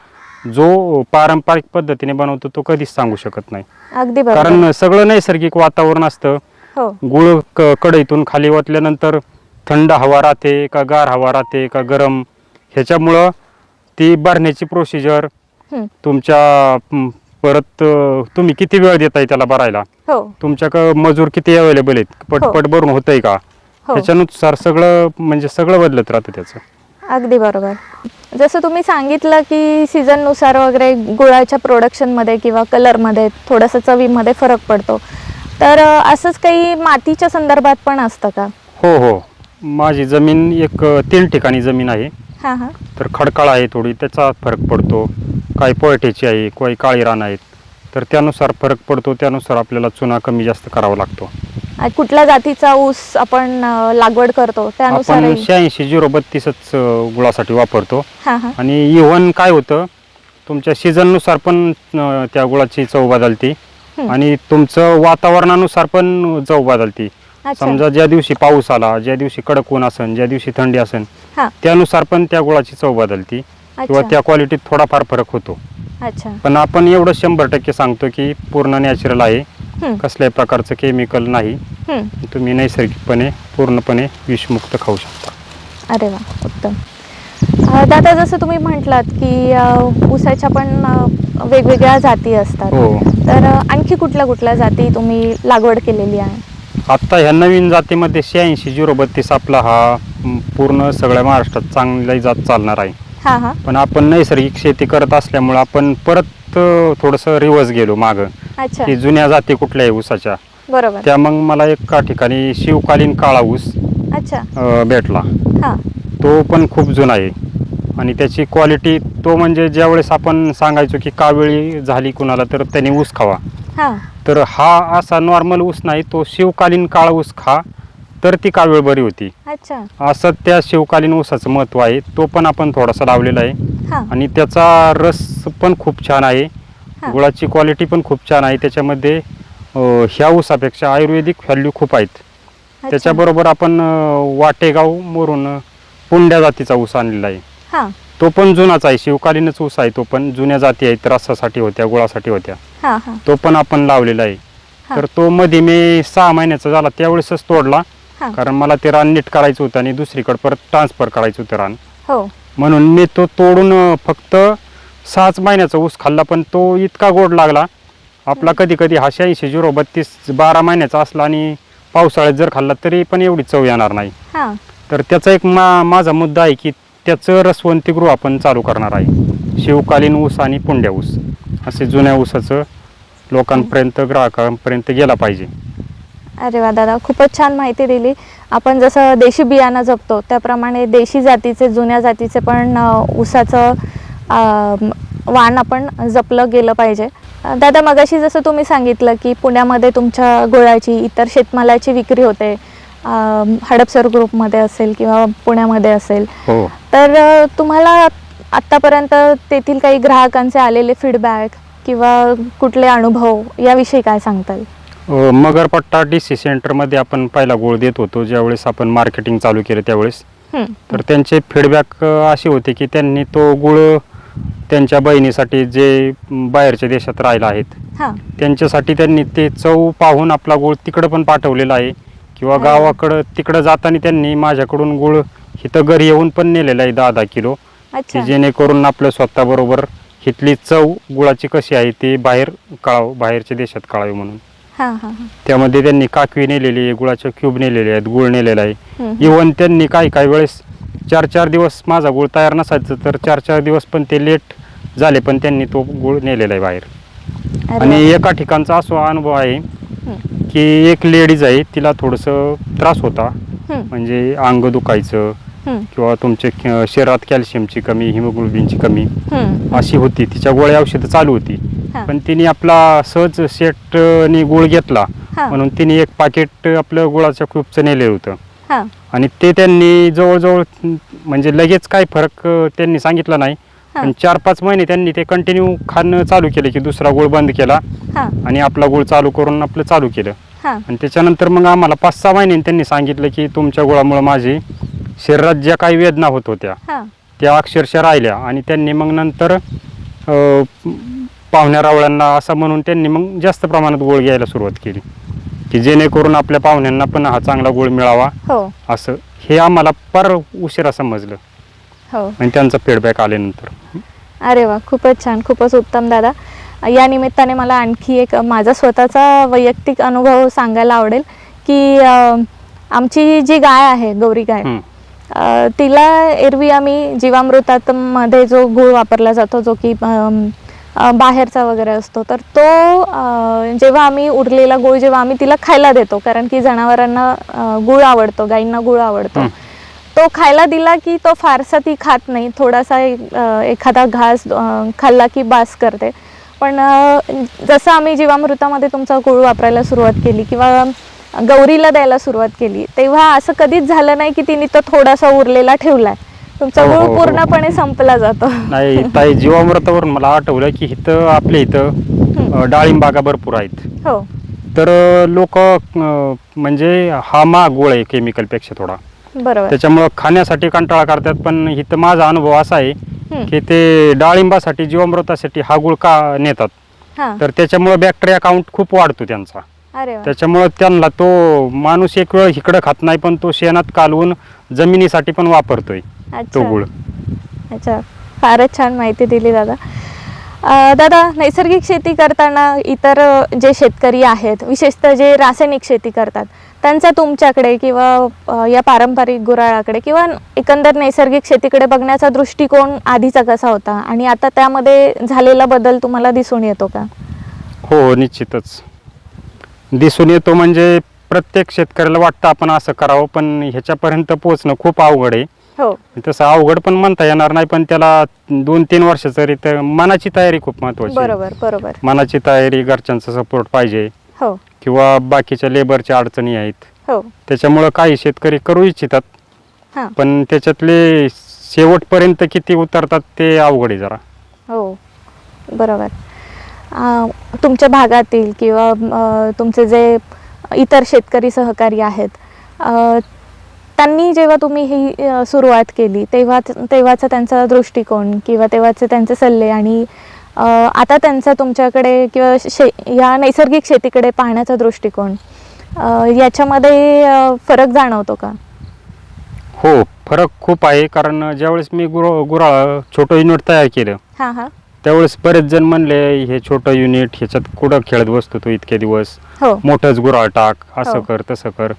जो पारंपरिक पद्धतीने बनवतो तो कधीच सांगू शकत नाही. अगदी बरोबर. कारण सगळं नैसर्गिक वातावरण असतं. हो गुळ कढईतून खाली ओतल्यानंतर थंड हवा राहते का गार हवा राहते का गरम, ह्याच्यामुळं ती भरण्याची प्रोसिजर हं. तुमच्या परत तुम्ही किती वेळ देताय त्याला भरायला, हो तुमच्याकडे मजूर किती अवेलेबल आहेत, पटपट भरून होतंय का, हो ह्याच्यानुसार सगळं म्हणजे सगळं बदलत राहतं त्याचं. अगदी बरोबर. जसं तुम्ही सांगितलं की सीझननुसार वगैरे गुळाच्या प्रोडक्शनमध्ये किंवा कलरमध्ये थोडंसं चवीमध्ये फरक पडतो, तर असंच काही मातीच्या संदर्भात पण असतं का? हो हो, माझी जमीन एक 3 ठिकाणी जमीन आहे. हां हां तर खडकाळ आहे थोडी, त्याचा फरक पडतो. काही पोयट्याची आहे, काही काळी रान आहेत, तर त्यानुसार फरक पडतो. त्यानुसार आपल्याला चुना कमी जास्त करावा लागतो. कुठल्या जातीचा ऊस आपण लागवड करतो त्यानुसार? आपण 86-032च गुळासाठी वापरतो. हां हां आणि इव्हन काय होतं, तुमच्या सीझननुसार पण त्या गुळाची चव बदलते आणि तुमचं वातावरणानुसार पण चव बदलते. अच्छा समजा ज्या दिवशी पाऊस आला, ज्या दिवशी कडक ऊन असेल, ज्या दिवशी थंडी असेल, हां त्यानुसार पण त्या गुळाची चव बदलते किंवा अच्छा त्या क्वालिटीत थोडाफार फरक होतो. अच्छा पण आपण एवढं 100% सांगतो की पूर्ण नॅचरल आहे, हं, कसल्याही प्रकारचं केमिकल नाही, हं. तुम्ही नैसर्गिकपणे पूर्णपणे विषमुक्त खाऊ शकता. अरे वा, उत्तम. दादा, जसं तुम्ही म्हटलात की ऊसाच्या पण वेगवेगळ्या जाती असतात, हो, तर आणखी कुठल्या कुठल्या जाती तुम्ही लागवड केलेली आहे? आत्ता ह्या नवीन जातीमध्ये 86-032 आपला हा पूर्ण सगळ्या महाराष्ट्रात चांगली जात चालणार आहे. हां हां पण आपण नैसर्गिक शेती करत असल्यामुळे आपण परत थोडंसं रिवर्स गेलो मागं, अच्छा की जुन्या जाती कुठल्या आहे ऊसाच्या, बरोबर. त्या मग मला एका ठिकाणी शिवकालीन काळा ऊस अच्छा भेटला. हां तो पण खूप जुना आहे आणि त्याची क्वालिटी तो म्हणजे ज्यावेळेस आपण सांगायचो की कावेळी झाली कुणाला तर त्याने ऊस खावा, हां तर हा असा नॉर्मल ऊस नाही, तो शिवकालीन काळा ऊस खा तर ती कावेळ बरी होती. अच्छा असं त्या शिवकालीन ऊसाचं महत्त्व आहे. तो पण आपण थोडासा लावलेला आहे हां आणि त्याचा रस पण खूप छान आहे, हां. गुळाची क्वालिटी पण खूप छान आहे. त्याच्यामध्ये ह्या ऊसापेक्षा आयुर्वेदिक व्हॅल्यू खूप आहेत. अच्छा. त्याच्याबरोबर आपण वाटेगाव मोरून पुंड्या जातीचा ऊस आणलेला आहे. हां तो पण जुनाच आहे, शिवकालीनच ऊस आहे. तो पण जुन्या जाती आहेत, रसासाठी होत्या, गुळासाठी होत्या. हां हां तो पण आपण लावलेला आहे. हां. तर तो मध्ये मी 6 महिन्याचा झाला त्यावेळेसच तोडला, हां कारण मला ते रान नीट करायचं होतं आणि दुसरीकडे परत ट्रान्सफर करायचं होतं रान, हो म्हणून मी तो तोडून फक्त 6 महिन्याचा ऊस खाल्ला. पण तो इतका गोड लागला आपला, कधी कधी हा 86-032 12 महिन्याचा असला आणि पावसाळ्यात जर खाल्ला तरी पण एवढी चव येणार नाही. हां तर त्याचा एक माझा मुद्दा आहे की त्याचं रसवंतीगृह आपण चालू करणार आहे. शिवकालीन ऊस आणि पुंड्या ऊस असे जुन्या ऊसाचं लोकांपर्यंत, ग्राहकांपर्यंत गेला पाहिजे. अरे वा दादा, खूपच छान माहिती दिली. आपण जसं देशी बियाणं जपतो त्याप्रमाणे देशी जातीचे, जुन्या जातीचे पण ऊसाचं वाण आपण जपलं गेलं पाहिजे. दादा, मगाशी जसं तुम्ही सांगितलं की पुण्यामध्ये तुमच्या गुळाची, इतर शेतमालाची विक्री होते, हडपसर ग्रुपमध्ये असेल किंवा पुण्यामध्ये असेल, हो, तर तुम्हाला आत्तापर्यंत तेथील काही ग्राहकांचे आलेले फीडबॅक किंवा कुठले अनुभव याविषयी काय सांगताल? मगरपट्टा DC सेंटरमध्ये आपण पहिला गुळ देत होतो ज्यावेळेस आपण मार्केटिंग चालू केलं त्यावेळेस. तर त्यांचे फीडबॅक असे होते की त्यांनी तो गुळ त्यांच्या बहिणीसाठी जे बाहेरच्या देशात राहिला आहेत हां त्यांच्यासाठी त्यांनी ते चव पाहून आपला गुळ तिकडं पण पाठवलेला आहे, किंवा गावाकडं तिकडं जाताना त्यांनी माझ्याकडून गुळ इथं घरी येऊन पण नेलेला आहे 10-10 किलो, अच्छा की जेणेकरून आपल्या स्वतःबरोबर इथली चव गुळाची कशी आहे ते बाहेरच्या देशात कळावी म्हणून. हां हां हां त्यामध्ये त्यांनी काकवी नेलेली आहे, गुळाच्या क्यूब नेलेले आहेत, गुळ नेलेला आहे. हं. इव्हन त्यांनी काही वेळेस 4-4 दिवस माझा गुळ तयार नसायचं, तर 4-4 दिवस पण ते लेट झाले, पण त्यांनी तो गुळ नेलेला आहे बाहेर. अरे आणि वा. एका ठिकाणचा असा अनुभव आहे हं, की एक लेडीज आहे, तिला थोडंसं त्रास होता, हं, म्हणजे अंग दुखायचं हं, किंवा तुमचे शरीरात कॅल्शियमची कमी, हिमोग्लोबिनची कमी हं. अशी होती. तिच्या गोळ्या औषधं चालू होती, हां, पण तिने आपला सहज सेटने गुळ घेतला, हां, म्हणून तिने एक पाकिट आपलं गुळाच्या खूपचं नेलेलं होतं. हां, आणि ते त्यांनी जवळजवळ म्हणजे लगेच काही फरक त्यांनी सांगितला नाही, हां, पण 4-5 महिने त्यांनी ते कंटिन्यू खाणं चालू केलं, की दुसरा गुळ बंद केला हां, आणि आपला गुळ चालू करून आपलं चालू केलं. हां. आणि त्याच्यानंतर मग आम्हाला 5-6 महिन्यांनी त्यांनी सांगितलं की तुमच्या गुळामुळं माझी शरीरात ज्या काही वेदना होत होत्या हां. त्या अक्षरशः राहिल्या. आणि त्यांनी मग नंतर पाहुण्या रावळ्यांना असं म्हणून त्यांनी मग जास्त प्रमाणात गुळ घ्यायला सुरुवात केली, की जेणेकरून आपल्या पाहुण्यांना पण हा चांगला गुळ मिळावा. हो, असं हे आम्हाला फार उशिरा समजलं हो. आणि त्यांचा फीडबॅक आल्यानंतर. अरे वा, खूपच छान, खूपच उत्तम दादा. या निमित्ताने मला आणखी एक माझा स्वतःचा वैयक्तिक अनुभव सांगायला आवडेल, की आमची जी गाय आहे, गौरी गाय, हं. तिला एरवी आम्ही जीवामृतात मध्ये जो गूळ वापरला जातो, जो की बाहेरचा वगैरे असतो, तर तो जेव्हा आम्ही उरलेला गूळ जेव्हा आम्ही तिला खायला देतो, कारण की जनावरांना गूळ आवडतो, गाईंना गूळ आवडतो, हं. तो खायला दिला की तो फारसा ती खात नाही, थोडासा एखादा घास खाल्ला की बास करते. पण जसं आम्ही जीवामृतामध्ये तुमचा गूळ वापरायला सुरुवात केली किंवा गौरीला द्यायला सुरुवात केली, तेव्हा असं कधीच झालं नाही की तिने तो थोडासा उरलेला ठेवलाय. तुमचा हो, हो, गूळ हो. पूर्णपणे संपला जातो. नाही ताई, जीवामृतावरून मला आठवलं की इथं आपल्या इथं डाळिंबागा भरपूर आहेत. हो, तर लोक म्हणजे हा महाग गोळ आहे केमिकलपेक्षा थोडा, बरोबर. त्याच्यामुळं खाण्यासाठी कंटाळा करतात. पण इथं माझा अनुभव असा आहे हं, की ते डाळिंबासाठी जीवामृतासाठी हा गुळ का नेतात, हां. तर त्याच्यामुळं बॅक्टेरिया काउंट खूप वाढतो त्यांचा. अरे वा. त्याच्यामुळं त्यांना तो माणूस एक वेळ इकडं खात नाही, पण तो शेणात कालवून जमिनीसाठी पण वापरतोय तो अच्छा, गुळ. अच्छा. फारच छान माहिती दिली दादा. दादा, नैसर्गिक शेती करताना इतर जे शेतकरी आहेत, विशेषतः जे रासायनिक शेती करतात, त्यांचा तुमच्याकडे किंवा या पारंपरिक गुऱ्हाळाकडे किंवा एकंदर नैसर्गिक शेतीकडे बघण्याचा दृष्टिकोन आधीचा कसा होता आणि आता त्यामध्ये झालेला बदल तुम्हाला दिसून येतो का? हो, निश्चितच दिसून येतो. म्हणजे प्रत्येक शेतकऱ्याला वाटतं आपण असं करावं, पण ह्याच्यापर्यंत पोहोचणं खूप अवघड आहे. हो, तसं अवघड पण म्हणता येणार नाही, पण त्याला 2-3 वर्षाचं तर मनाची तयारी खूप महत्त्वाची आहे. बरोबर, बरोबर. मनाची तयारी, घरच्यांचा सपोर्ट पाहिजे हो, किंवा बाकीच्या लेबरच्या अडचणी आहेत. हो, त्याच्यामुळं काही शेतकरी करू इच्छितात, हां, पण त्याच्यातले शेवटपर्यंत किती उतरतात ते अवघड आहे जरा. हो, बरोबर. तुमच्या भागातील किंवा तुमचे जे इतर शेतकरी सहकारी आहेत, त्यांनी जेव्हा तुम्ही ही सुरुवात केली तेव्हाचा त्यांचा दृष्टिकोन किंवा तेव्हाचे त्यांचे सल्ले आणि आता त्यांचा तुमच्याकडे किंवा या नैसर्गिक शेतीकडे पाहण्याचा दृष्टिकोन, याच्यामध्ये फरक जाणवतो का? हो, फरक खूप आहे. कारण ज्यावेळेस मी गुऱ्हाळ छोटं युनिट तयार केलं, हां, हां. त्यावेळेस बरेच जण म्हणले हे छोटं युनिट, ह्याच्यात कुठं खेळत बसतो तू इतके दिवस, हो, मोठंच गुऱ्हाळ टाक, असं हो. कर तसं कर.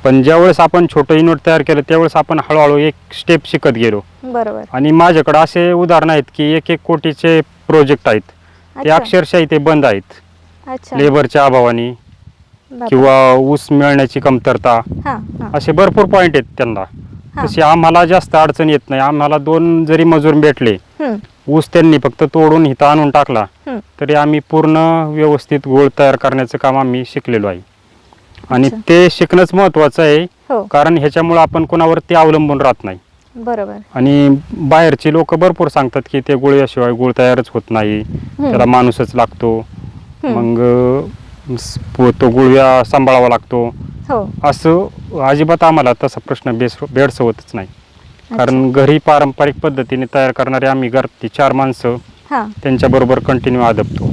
पण ज्यावेळेस आपण छोटं युनिट तयार केलं त्यावेळेस आपण हळूहळू एक स्टेप शिकत गेलो. बरोबर. आणि माझ्याकडे असे उदाहरण आहेत की 1-1 कोटीचे प्रोजेक्ट आहेत, ते अच्छा, अक्षरशः इथे बंद आहेत अच्छा. लेबरच्या अभावाने बापरे. किंवा ऊस मिळण्याची कमतरता, हां, हां, असे भरपूर पॉईंट आहेत त्यांना. हां. तशी आम्हाला जास्त अडचण येत नाही. आम्हाला 2 जरी मजूर भेटले, हं, ऊस त्यांनी फक्त तोडून इथं आणून टाकला, हं. तरी आम्ही पूर्ण व्यवस्थित गूळ तयार करण्याचं काम आम्ही शिकलेलो आहे. आणि अच्छा. ते शिकणंच महत्त्वाचं आहे, हो, कारण ह्याच्यामुळं आपण कोणावरती अवलंबून राहत नाही. बरोबर. आणि बाहेरचे लोक भरपूर सांगतात की ते गुळाशिवाय गूळ तयारच होत नाही, त्याला माणूसच लागतो, हं. मग तो गुळव्या सांभाळावा लागतो. हो, असं अजिबात आम्हाला तसा प्रश्न भेडसवतच नाही. कारण घरी पारंपरिक पद्धतीने तयार करणारे आम्ही घरती 4 माणसं हां. त्यांच्याबरोबर कंटिन्यू आदबतो.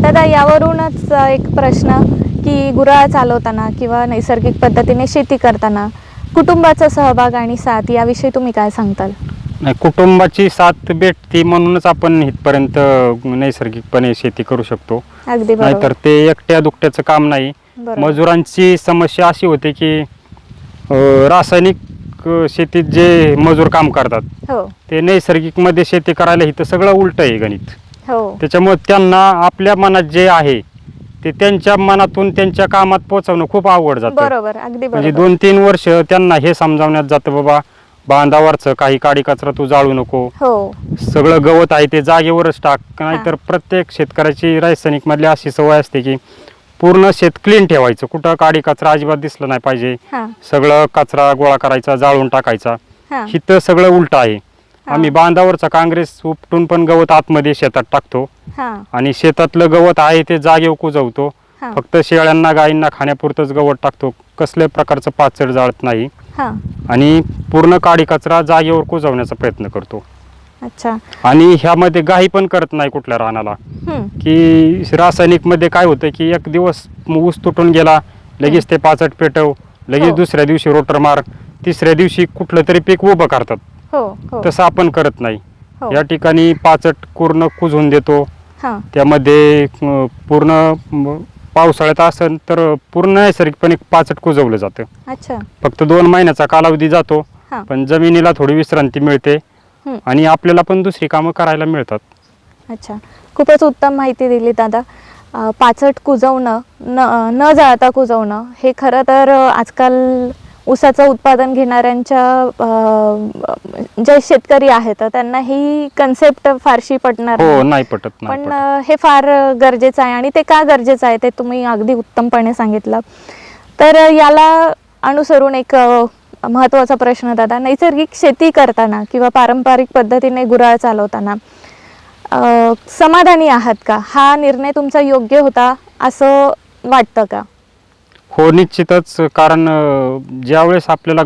दादा, यावरूनच एक प्रश्न की गुऱ्हाळ चालवताना किंवा नैसर्गिक पद्धतीने शेती करताना कुटुंबाचा सहभाग आणि साथ याविषयी तुम्ही काय सांगताल? नाही, कुटुंबाची साथ भेटती म्हणूनच आपण इथपर्यंत नैसर्गिकपणे शेती करू शकतो. अगदी नाहीतर बरोबर. ते एकट्या दुकट्याचं काम नाही. बरोबर. मजुरांची समस्या अशी होते की रासायनिक शेतीत जे मजूर काम करतात हो ते नैसर्गिक मध्ये शेती करायला इथं सगळं उलट आहे गणित. हो त्याच्यामुळे त्यांना आपल्या मनात जे आहे ते त्यांच्या मनातून त्यांच्या कामात पोहोचवणं खूप अवघड जातं. बरोबर, अगदी म्हणजे बरोबर. 2-3 वर्ष त्यांना हे समजावण्यात जातं, बाबा बांधावरचं काही काडी कचरा तू जाळू नको, हो सगळं गवत आहे ते जागेवरच टाक. नाहीतर प्रत्येक शेतकऱ्याची रासायनिक मधली अशी सवय असते की पूर्ण शेत क्लीन ठेवायचं, कुठं काडी कचरा अजिबात दिसला नाही पाहिजे, हा सगळं कचरा गोळा करायचा, जाळून टाकायचा. हा इथं सगळं उलट आहे. आम्ही बांधावरचा काँग्रेस उपटून पण गवत आतमध्ये शेतात टाकतो हा आणि शेतातलं गवत आहे ते जागेवर कुजवतो. हा फक्त शेळ्यांना गायींना खाण्यापुरतंच गवत टाकतो, कसल्या प्रकारचं पाचड जाळत नाही हा आणि पूर्ण काडी कचरा जागेवर कुजवण्याचा प्रयत्न करतो. अच्छा. आणि ह्यामध्ये गाही पण करत नाही कुठल्या रानाला. की रासायनिक मध्ये काय होतं की एक दिवस ऊस तुटून गेला लगेच ते पाचट पेटव, लगेच हो. दुसऱ्या दिवशी रोटर मार, तिसऱ्या दिवशी कुठलं तरी पीक उभं करतात. हो हो तसं आपण करत नाही. हो या ठिकाणी पाचट पूर्ण कुजवून देतो. हा त्यामध्ये पूर्ण पावसाळ्यात असेल तर पूर्ण नैसर्गिकपणे पाचट कुजवलं जातं. अच्छा. फक्त 2 महिन्याचा कालावधी जातो, हा पण जमिनीला थोडी विश्रांती मिळते आणि आपल्याला पण दुसरी कामं करायला मिळतात. अच्छा, खूपच उत्तम माहिती दिली दादा. पाचट कुजवणं, न जाळता कुजवणं हे खरं तर आजकाल ऊसाचं उत्पादन घेणाऱ्यांच्या जे शेतकरी आहेत त्यांना ही कन्सेप्ट फारशी पटणार हो, नाही. नाही पटत, नाही पण पटत. हे फार गरजेचं आहे आणि ते का गरजेचं आहे ते तुम्ही अगदी उत्तमपणे सांगितलं. तर याला अनुसरून एक महत्त्वाचा प्रश्न दादा, नैसर्गिक शेती करताना किंवा पारंपरिक पद्धतीने गुऱ्हाळ चालवताना समाधानी आहात का? हा निर्णय तुमचा योग्य होता असं वाटतं का? हो, निश्चितच. कारण ज्यावेळेस आपल्याला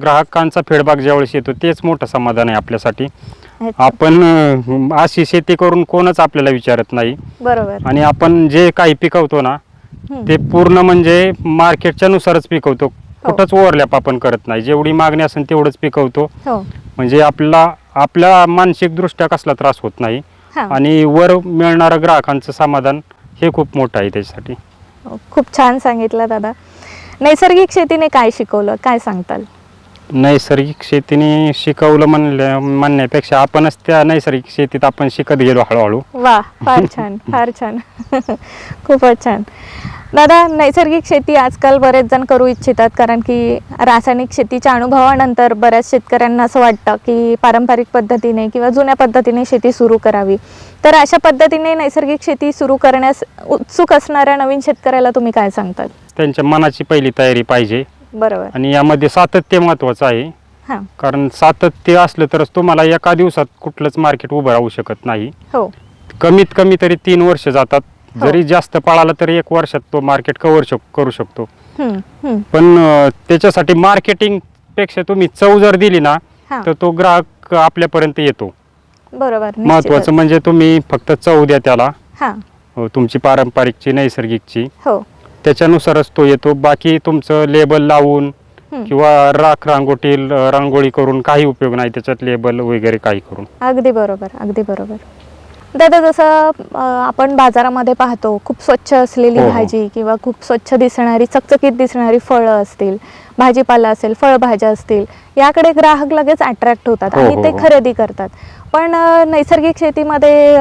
ग्राहकांचा फीडबॅक ज्यावेळेस येतो तेच मोठं समाधान आहे आपल्यासाठी. अच्छा. आपण अशी शेती करून कोणच आपल्याला विचारत नाही बरोबर. आणि आपण जे काही पिकवतो ना ते पूर्ण म्हणजे मार्केटच्या नुसारच पिकवतो. कुठंच ओव्हरलॅप आपण करत नाही. जेवढी मागणी असेल तेवढंच पिकवतो. हो म्हणजे आपल्या मानसिक दृष्ट्या कसला त्रास होत नाही हा आणि वर मिळणारं ग्राहकांचं समाधान हे खूप मोठं आहे त्याच्यासाठी. खूप छान सांगितलं दादा. नैसर्गिक शेतीने काय शिकवलं, काय सांगताल? नैसर्गिक शेतीने शिकवलं म्हणण्यापेक्षा आपणच त्या नैसर्गिक शेतीत आपण शिकत गेलो हळूहळू. वा, फार छान, फार छान. खूपच छान दादा. नैसर्गिक शेती आजकाल बरेच जण करू इच्छितात, कारण की रासायनिक शेतीच्या अनुभवानंतर बऱ्याच शेतकऱ्यांना असं वाटतं की पारंपरिक पद्धतीने किंवा जुन्या पद्धतीने शेती सुरू करावी. तर अशा पद्धतीने नैसर्गिक शेती सुरू करण्यास उत्सुक असणाऱ्या नवीन शेतकऱ्याला तुम्ही काय सांगताल? त्यांच्या मनाची पहिली तयारी पाहिजे बरोबर. आणि यामध्ये सातत्य महत्वाचं आहे. हां. कारण सातत्य असलं तरच तुम्हाला एका दिवसात कुठलंच मार्केट उभं राहू शकत नाही. हो कमीत कमी तरी 3 वर्ष जातात. हो. जरी जास्त पळाला तरी 1 वर्षात तो मार्केट करू शकतो. पण त्याच्यासाठी मार्केटिंग पेक्षा तुम्ही चव जर दिली ना हां. तर तो ग्राहक आपल्यापर्यंत येतो. बरोबर. महत्वाचं म्हणजे तुम्ही फक्त चव द्या त्याला, हां. तुमची पारंपरिकची नैसर्गिकची, हो त्याच्यानुसारच तो येतो. बाकी तुमचं लेबल लावून किंवा रांगोळी करून काही उपयोग नाही. त्याच्यात लेबल वगैरे काही करून. अगदी बरोबर, अगदी बरोबर. दादा, जसं आपण बाजारामध्ये पाहतो खूप स्वच्छ असलेली हो, हो. भाजी किंवा खूप स्वच्छ दिसणारी, चकचकीत दिसणारी फळं असतील, भाजीपाला असेल, फळभाज्या असतील, याकडे ग्राहक लगेच अट्रॅक्ट होतात हो, आणि हो, ते हो. खरेदी करतात. पण नैसर्गिक शेतीमध्ये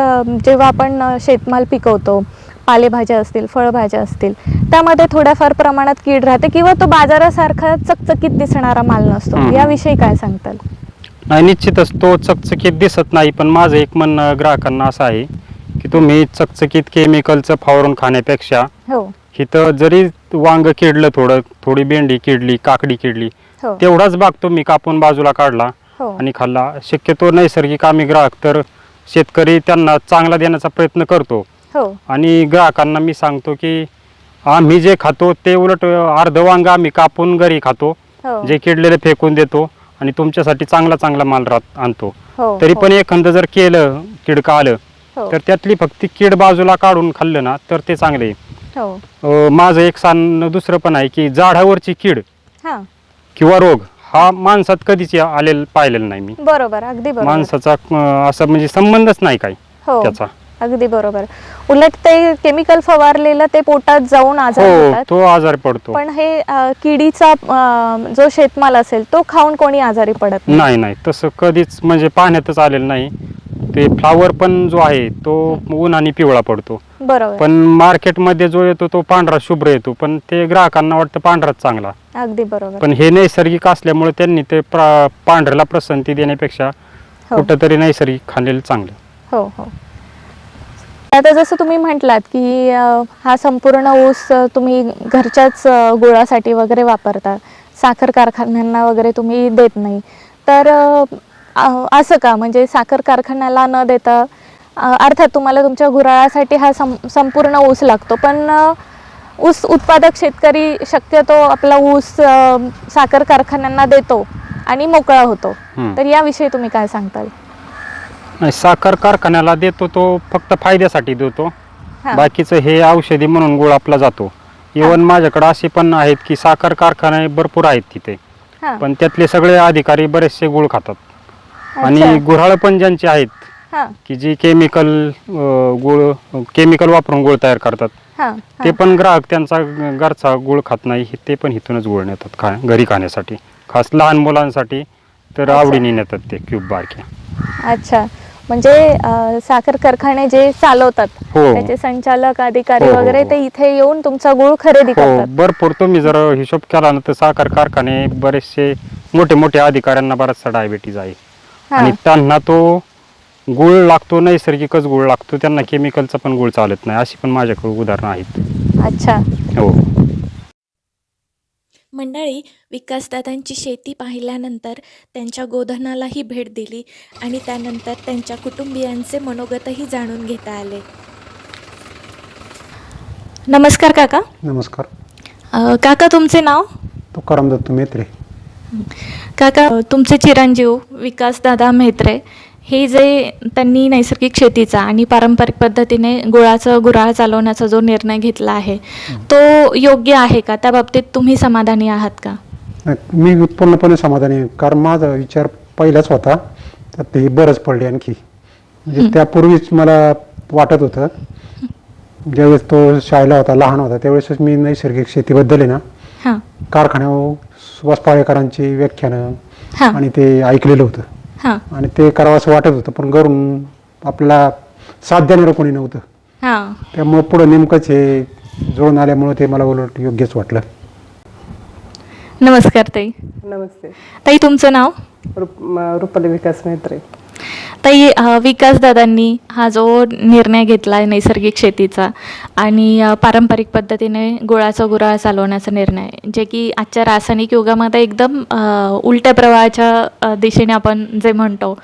जेव्हा आपण शेतमाल पिकवतो, पालेभाज्या असतील, फळभाज्या असतील, त्यामध्ये थोड्याफार प्रमाणात कीड राहते किंवा तो बाजारासारखा चकचकीत दिसणारा माल नसतो. याविषयी काय सांगताल? नाही, निश्चितच तो चकचकीत दिसत नाही. पण माझं एक म्हणणं ग्राहकांना असं आहे की तुम्ही चकचकीत केमिकलचं फावरून खाण्यापेक्षा हो इथं जरी वांग किडलं, थोडी भेंडी किडली, काकडी किडली, हो तेवढाच भाग तुम्ही कापून बाजूला काढला हो आणि खाल्ला. शक्यतो नैसर्गिक आम्ही ग्राहक तर शेतकरी त्यांना चांगला देण्याचा प्रयत्न करतो हो आणि ग्राहकांना मी सांगतो की आम्ही जे खातो ते उलट अर्ध वांग आम्ही कापून घरी खातो, हो जे किडलेले फेकून देतो आणि तुमच्यासाठी चांगला माल आणतो. हो तरी हो, पण एखादं जर किडकं आलं हो तर त्यातली फक्त कीड बाजूला काढून खाल्लं ना तर ते चांगले. हो माझं एक दुसरं पण आहे की झाडावरची कीड हां. किंवा रोग हा माणसात कधीच पाहिलेला नाही मी. बरोबर, अगदी बरोबर. माणसाचा असं म्हणजे संबंधच नाही काही हो त्याचा. अगदी बरोबर. उलट ते केमिकल फवारलेलं ते पोटात जाऊन आजार हो, होतात. तो आजारी पडतो. पण हे किडीचा जो शेतमाल असेल तो खाऊन कोणी आजारी पडत नाही नाही, तसं कधीच म्हणजे पाहण्यातच आलेलं नाही. ते फ्लावर पण जो आहे तो उन्हाने पिवळा पडतो, बरोबर. पण मार्केटमध्ये जो येतो तो पांढरा शुभ्र येतो, पण ते ग्राहकांना वाटतं पांढराच चांगला. अगदी बरोबर. पण हे नैसर्गिक असल्यामुळे त्यांनी ते पांढऱ्याला पसंती देण्यापेक्षा हो. कुठंतरी नैसर्गिक खाल्लेलं चांगलं. हो हो. आता जसं तुम्ही म्हटलात की हा संपूर्ण ऊस तुम्ही घरच्याच गुळासाठी वगैरे वापरता, साखर कारखान्यांना वगैरे तुम्ही देत नाही, तर असं का? म्हणजे साखर कारखान्याला न देता अर्थात तुम्हाला तुमच्या गुऱ्हाळासाठी हा संपूर्ण ऊस लागतो, पण ऊस उत्पादक शेतकरी शक्यतो आपला ऊस साखर कारखान्यांना देतो आणि मोकळा होतो. तर याविषयी तुम्ही काय सांगताल? नाही, साखर कारखान्याला देतो तो फक्त फायद्यासाठी देतो. हां. बाकीचं हे औषधी म्हणून गुळ आपला जातो. इव्हन माझ्याकडे असे पण आहेत की साखर कारखाने भरपूर आहेत तिथे, हां. पण त्यातले सगळे अधिकारी बरेचसे गुळ खातात. आणि अच्छा. गुऱ्हाळ पण ज्यांचे आहेत हां. की जी केमिकल वापरून गुळ तयार करतात, हां. ते पण ग्राहक त्यांचा घरचा गुळ खात नाही, ते पण इथूनच गुळ नेतात घरी खाण्यासाठी. खास लहान मुलांसाठी तर अच्छा. आवडीने नेतात ते क्यूब बारके. अच्छा, म्हणजे साखर कारखाने जे चालवतात हो. त्याचे संचालक अधिकारी हो, हो, वगैरे हो. ते इथे येऊन तुमचा गुळ खरेदी हो, करतात. भरपूर. तुम्ही जर हिशोब केला ना तर साखर कारखाने बरेचसे मोठे मोठे अधिकाऱ्यांना बराचसा डायबिटीज आहे, हां. आणि त्यांना तो गुळ लागतो, नैसर्गिकच गुळ लागतो, त्यांना केमिकलचा पण गुळ चालत नाही. अशी पण माझ्याकडे उदाहरणं आहेत. अच्छा. हो. मंडळी, विकासदादांची शेती पाहिल्यानंतर त्यांच्या गोधनालाही भेट दिली आणि त्यानंतर त्यांच्या कुटुंबियांचे मनोगतही जाणून घेता आले. नमस्कार काका. नमस्कार. काका, तुमचे नाव? तुकाराम दत्त मेत्रे. काका, तुमचे चिरंजीव विकासदादा म्हेत्रे हे जे त्यांनी नैसर्गिक शेतीचा आणि पारंपरिक पद्धतीने गुऱ्हाळ चालवण्याचा जो निर्णय घेतला आहे तो योग्य आहे का? त्या बाबतीत तुम्ही समाधानी आहात का? मी पूर्णपणे समाधानी आहे, कारण माझा विचार पहिलाच होता, तर ते बरंच पडले आणखी. म्हणजे त्यापूर्वीच मला वाटत होतं, ज्यावेळेस तो शाळेला होता, लहान होता, त्यावेळेसच मी नैसर्गिक शेतीबद्दल आहे ना हां. कारखान्यावर सुभाष पाळेकरांची व्याख्यानं हां. आणि ते ऐकलेलं होतं, हां. आणि ते करावं असं वाटत होतं, पण घरून आपल्याला साथ देणारं कोणी नव्हतं. हां. त्यामुळं पुढं नेमकंच हे जुळून आल्यामुळं ते मला उलट योग्यच वाटलं. नमस्कार ताई. नमस्ते. ताई, तुमचं नाव? रुपाली विकास मेत्रे. ताई, विकासदादांनी हा जो निर्णय घेतला आहे नैसर्गिक शेतीचा आणि पारंपरिक पद्धतीने गुऱ्हाळ चालवण्याचा निर्णय, जे की आजच्या रासायनिक युगामध्ये एकदम उलट्या प्रवाहाच्या दिशेने आपण जे म्हणतो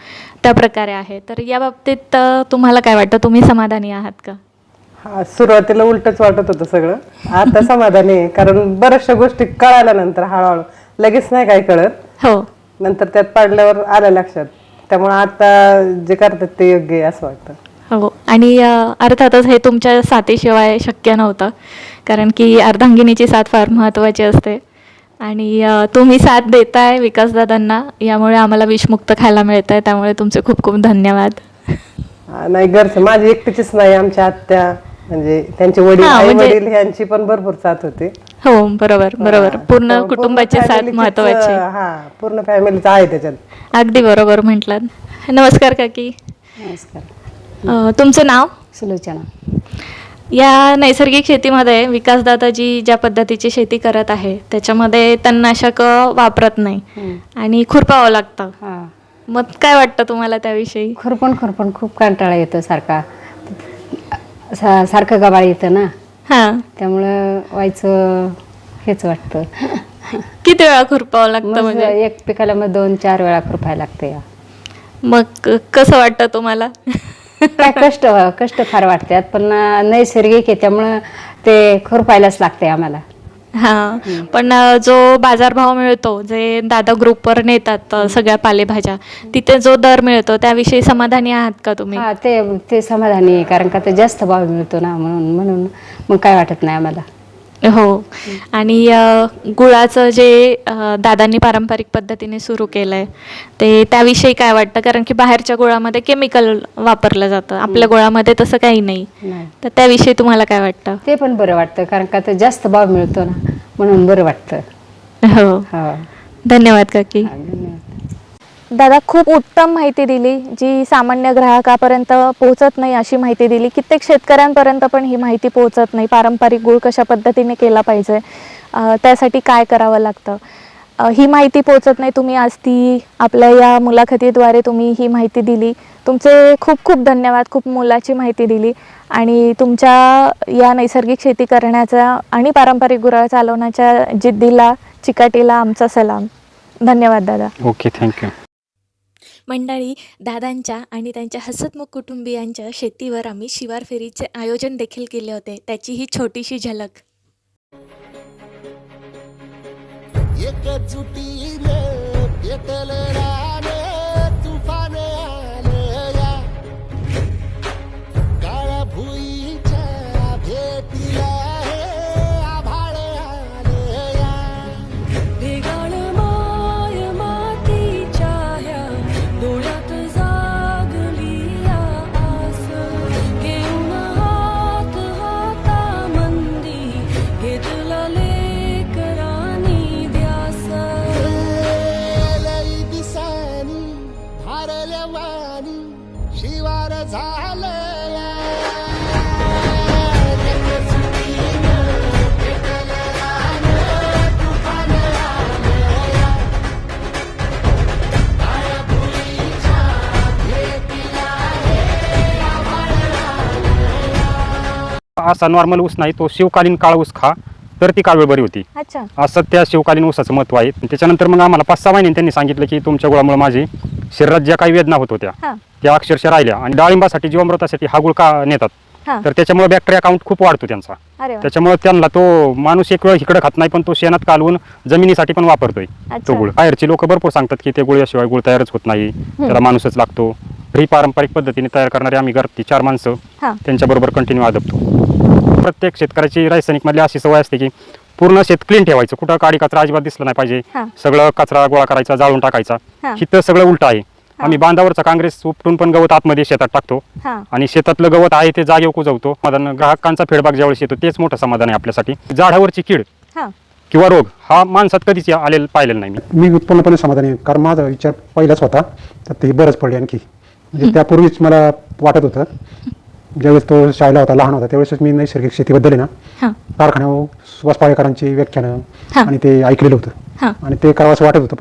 त्या प्रकारे आहे, तर या बाबतीत तुम्हाला काय वाटतं? तुम्ही समाधानी आहात का? हा, सुरुवातीला उलटच वाटत होतं सगळं, आता समाधानी आहे, कारण बऱ्याचशा गोष्टी कळाल्यानंतर हळूहळू, लगेच नाही काय कळत, हो. नंतर त्यात पडल्यावर आलं लक्षात. त्यामुळे आता जे करतात ते योग्य आहे असं वाटतं. हो, आणि अर्थातच हे तुमच्या साथीशिवाय शक्य नव्हतं, कारण की अर्धांगिनीची साथ फार महत्त्वाची असते आणि तुम्ही साथ देताय विकासदादांना, यामुळे आम्हाला विषमुक्त खायला मिळतं आहे, त्यामुळे तुमचे खूप खूप धन्यवाद. नाही, घरचं माझी एकटीचीच नाही, आमच्या आत्या म्हणजे त्यांचे वडील, हा, आई म्हणजे- वडील यांची पण भरपूर साथ होती. हो, बरोबर बरोबर. पूर्ण त्यामुळे कुटुंबाची साथ फॅमिलीचीच, महत्त्वाची. हा, पूर्ण फॅमिलीचं आहे त्याच्यात. अगदी बरोबर म्हटलं. नमस्कार काकी. नमस्कार. तुमचं नाव? सुलोचना. या नैसर्गिक शेतीमध्ये विकासदादाजी ज्या पद्धतीची शेती करत आहे त्याच्यामध्ये तणनाशक वापरत नाही आणि खुरपावं लागतं. हां, मग काय वाटतं तुम्हाला त्याविषयी? खुरपण खूप कंटाळा येतो, सारखं गबाळ येतं ना, हां. त्यामुळं व्हायचं हेच वाटतं. किती वेळा खुरपावं लागतं? मग म्हणजे एक पिकाला मग 2-4 वेळा खुरपायला लागते. मग कसं वाटतं तुम्हाला? काय कष्ट फार वाटतात, पण नैसर्गिक आहे त्यामुळं ते खुरपायलाच लागते आम्हाला. हां, पण जो बाजारभाव मिळतो, जे दादा ग्रुपवर नेतात सगळ्या पालेभाज्या, तिथे जो दर मिळतो त्याविषयी समाधानी आहात का तुम्ही? हां, ते समाधानी आहे, कारण का ते जास्त भाव मिळतो ना, म्हणून मग काय वाटत नाही आम्हाला. हो. आणि गुळाचं जे दादांनी पारंपरिक पद्धतीने सुरू केलं आहे ते त्याविषयी काय वाटतं? कारण की बाहेरच्या गुळामध्ये केमिकल वापरलं जातं, आपल्या गुळामध्ये तसं काही नाही. नाही तर त्याविषयी तुम्हाला काय वाटतं? ते पण बरं वाटतं, कारण का तर जास्त भाव मिळतो ना, म्हणून बरं वाटतं. हो. हा. धन्यवाद काकी. धन्यवाद. दादा, खूप उत्तम माहिती दिली, जी सामान्य ग्राहकापर्यंत पोहोचत नाही अशी माहिती दिली. कित्येक शेतकऱ्यांपर्यंत पण ही माहिती पोहोचत नाही, पारंपरिक गुळ कशा पद्धतीने केला पाहिजे, त्यासाठी काय करावं लागतं, ही माहिती पोहोचत नाही. तुम्ही आज ती आपल्या या मुलाखतीद्वारे तुम्ही ही माहिती दिली. तुमचे खूप खूप धन्यवाद. खूप मोलाची माहिती दिली आणि तुमच्या या नैसर्गिक शेती करण्याचा आणि पारंपरिक गुराळ चालवण्याच्या जिद्दीला, चिकाटीला आमचा सलाम. धन्यवाद दादा. Okay, thank you. मंडळी, दादांच्या आणि त्यांच्या हसतमुख कुटुंबियांच्या शेतीवर आम्ही शिवार फेरीचे आयोजन देखील केले होते, त्याची ही छोटीशी झलक. एकजुटीने पेटलं रान, तुफान आलं या काळ्या भुईच्या भेटीला, हे आभाळ आलं या. भेगाळ माय मातीच्या ह्या डोळ्यात जागली या आस, घेऊन हात हातामंदी घेतला लेकरांनी ध्यास. लई दिसानी भारल्या वाणी शिवार झालं या. एकजुटीने पेटलं रान, तुफान आलं या काळ्या भुईच्या भेटीला, हे आभाळ आलं या. असा नॉर्मल ऊस नाही, तो शिवकालीन काळ ऊस खा तर ती काळवेळ बरी होती, अच्छा. असं त्या शिवकालीन ऊसाचं महत्व आहे. त्याच्यानंतर मग आम्हाला 5-6 महिन्यांनी त्यांनी सांगितलं की तुमच्या गुळामुळे माझी शरीरात ज्या काही वेदना होत होत्या हां. त्या अक्षरशः राहिल्या, आणि डाळिंबासाठी जीवामृतासाठी हा गुळ का नेतात, हां. तर त्याच्यामुळे बॅक्टेरिया काउंट खूप वाढतो त्यांचा. अरे वा. त्याच्यामुळे त्यांना तो माणूस एक वेळ इकडे खात नाही, पण तो शेणात कालवून जमिनीसाठी पण वापरतोय अच्छा. तो गुळ. बाहेरची लोक भरपूर सांगतात की ते गुळाशिवाय गुळ तयारच होत नाही, त्याला माणूसच लागतो. ही पारंपरिक पद्धतीने तयार करणारे आम्ही घरातली 4 माणसं हां. त्यांच्याबरोबर कंटिन्यू आदबतो. प्रत्येक शेतकऱ्याची रासायनिक मधली अशी सवय असते की पूर्ण शेत क्लीन ठेवायचं, कुठं काडी कचरा अजिबात दिसला नाही पाहिजे, हां. सगळं कचरा गोळा करायचा, जाळून टाकायचा. हां. हिथं सगळं उलट आहे. आम्ही बांधावरचा काँग्रेस उपटून पण गवत आतमध्ये शेतात टाकतो, हां. आणि शेतातलं गवत आहे ते जागेवर कुजवतो. समाधान ग्राहकांचा फीडबॅक ज्यावेळेस येतो तेच मोठं समाधान आहे आपल्यासाठी. झाडावरची कीड हां. किंवा रोग हा माणसात कधीच आलेला पाहिलेला नाही मी. मी उत्पन्नपणे समाधानी आहे, कारण माझा विचार पहिलाच होता, तर ते बरंच पडले आणखी. म्हणजे त्यापूर्वीच मला वाटत होतं, ज्यावेळेस तो शाळेला होता, लहान होता, त्यावेळेसच मी नैसर्गिक शेतीबद्दल आहे ना हां. कारखान्यावर सुभाष पाळेकरांची व्याख्यानं हां. आणि ते ऐकलेलं होतं, हां. आणि ते करावं असं वाटत होतं.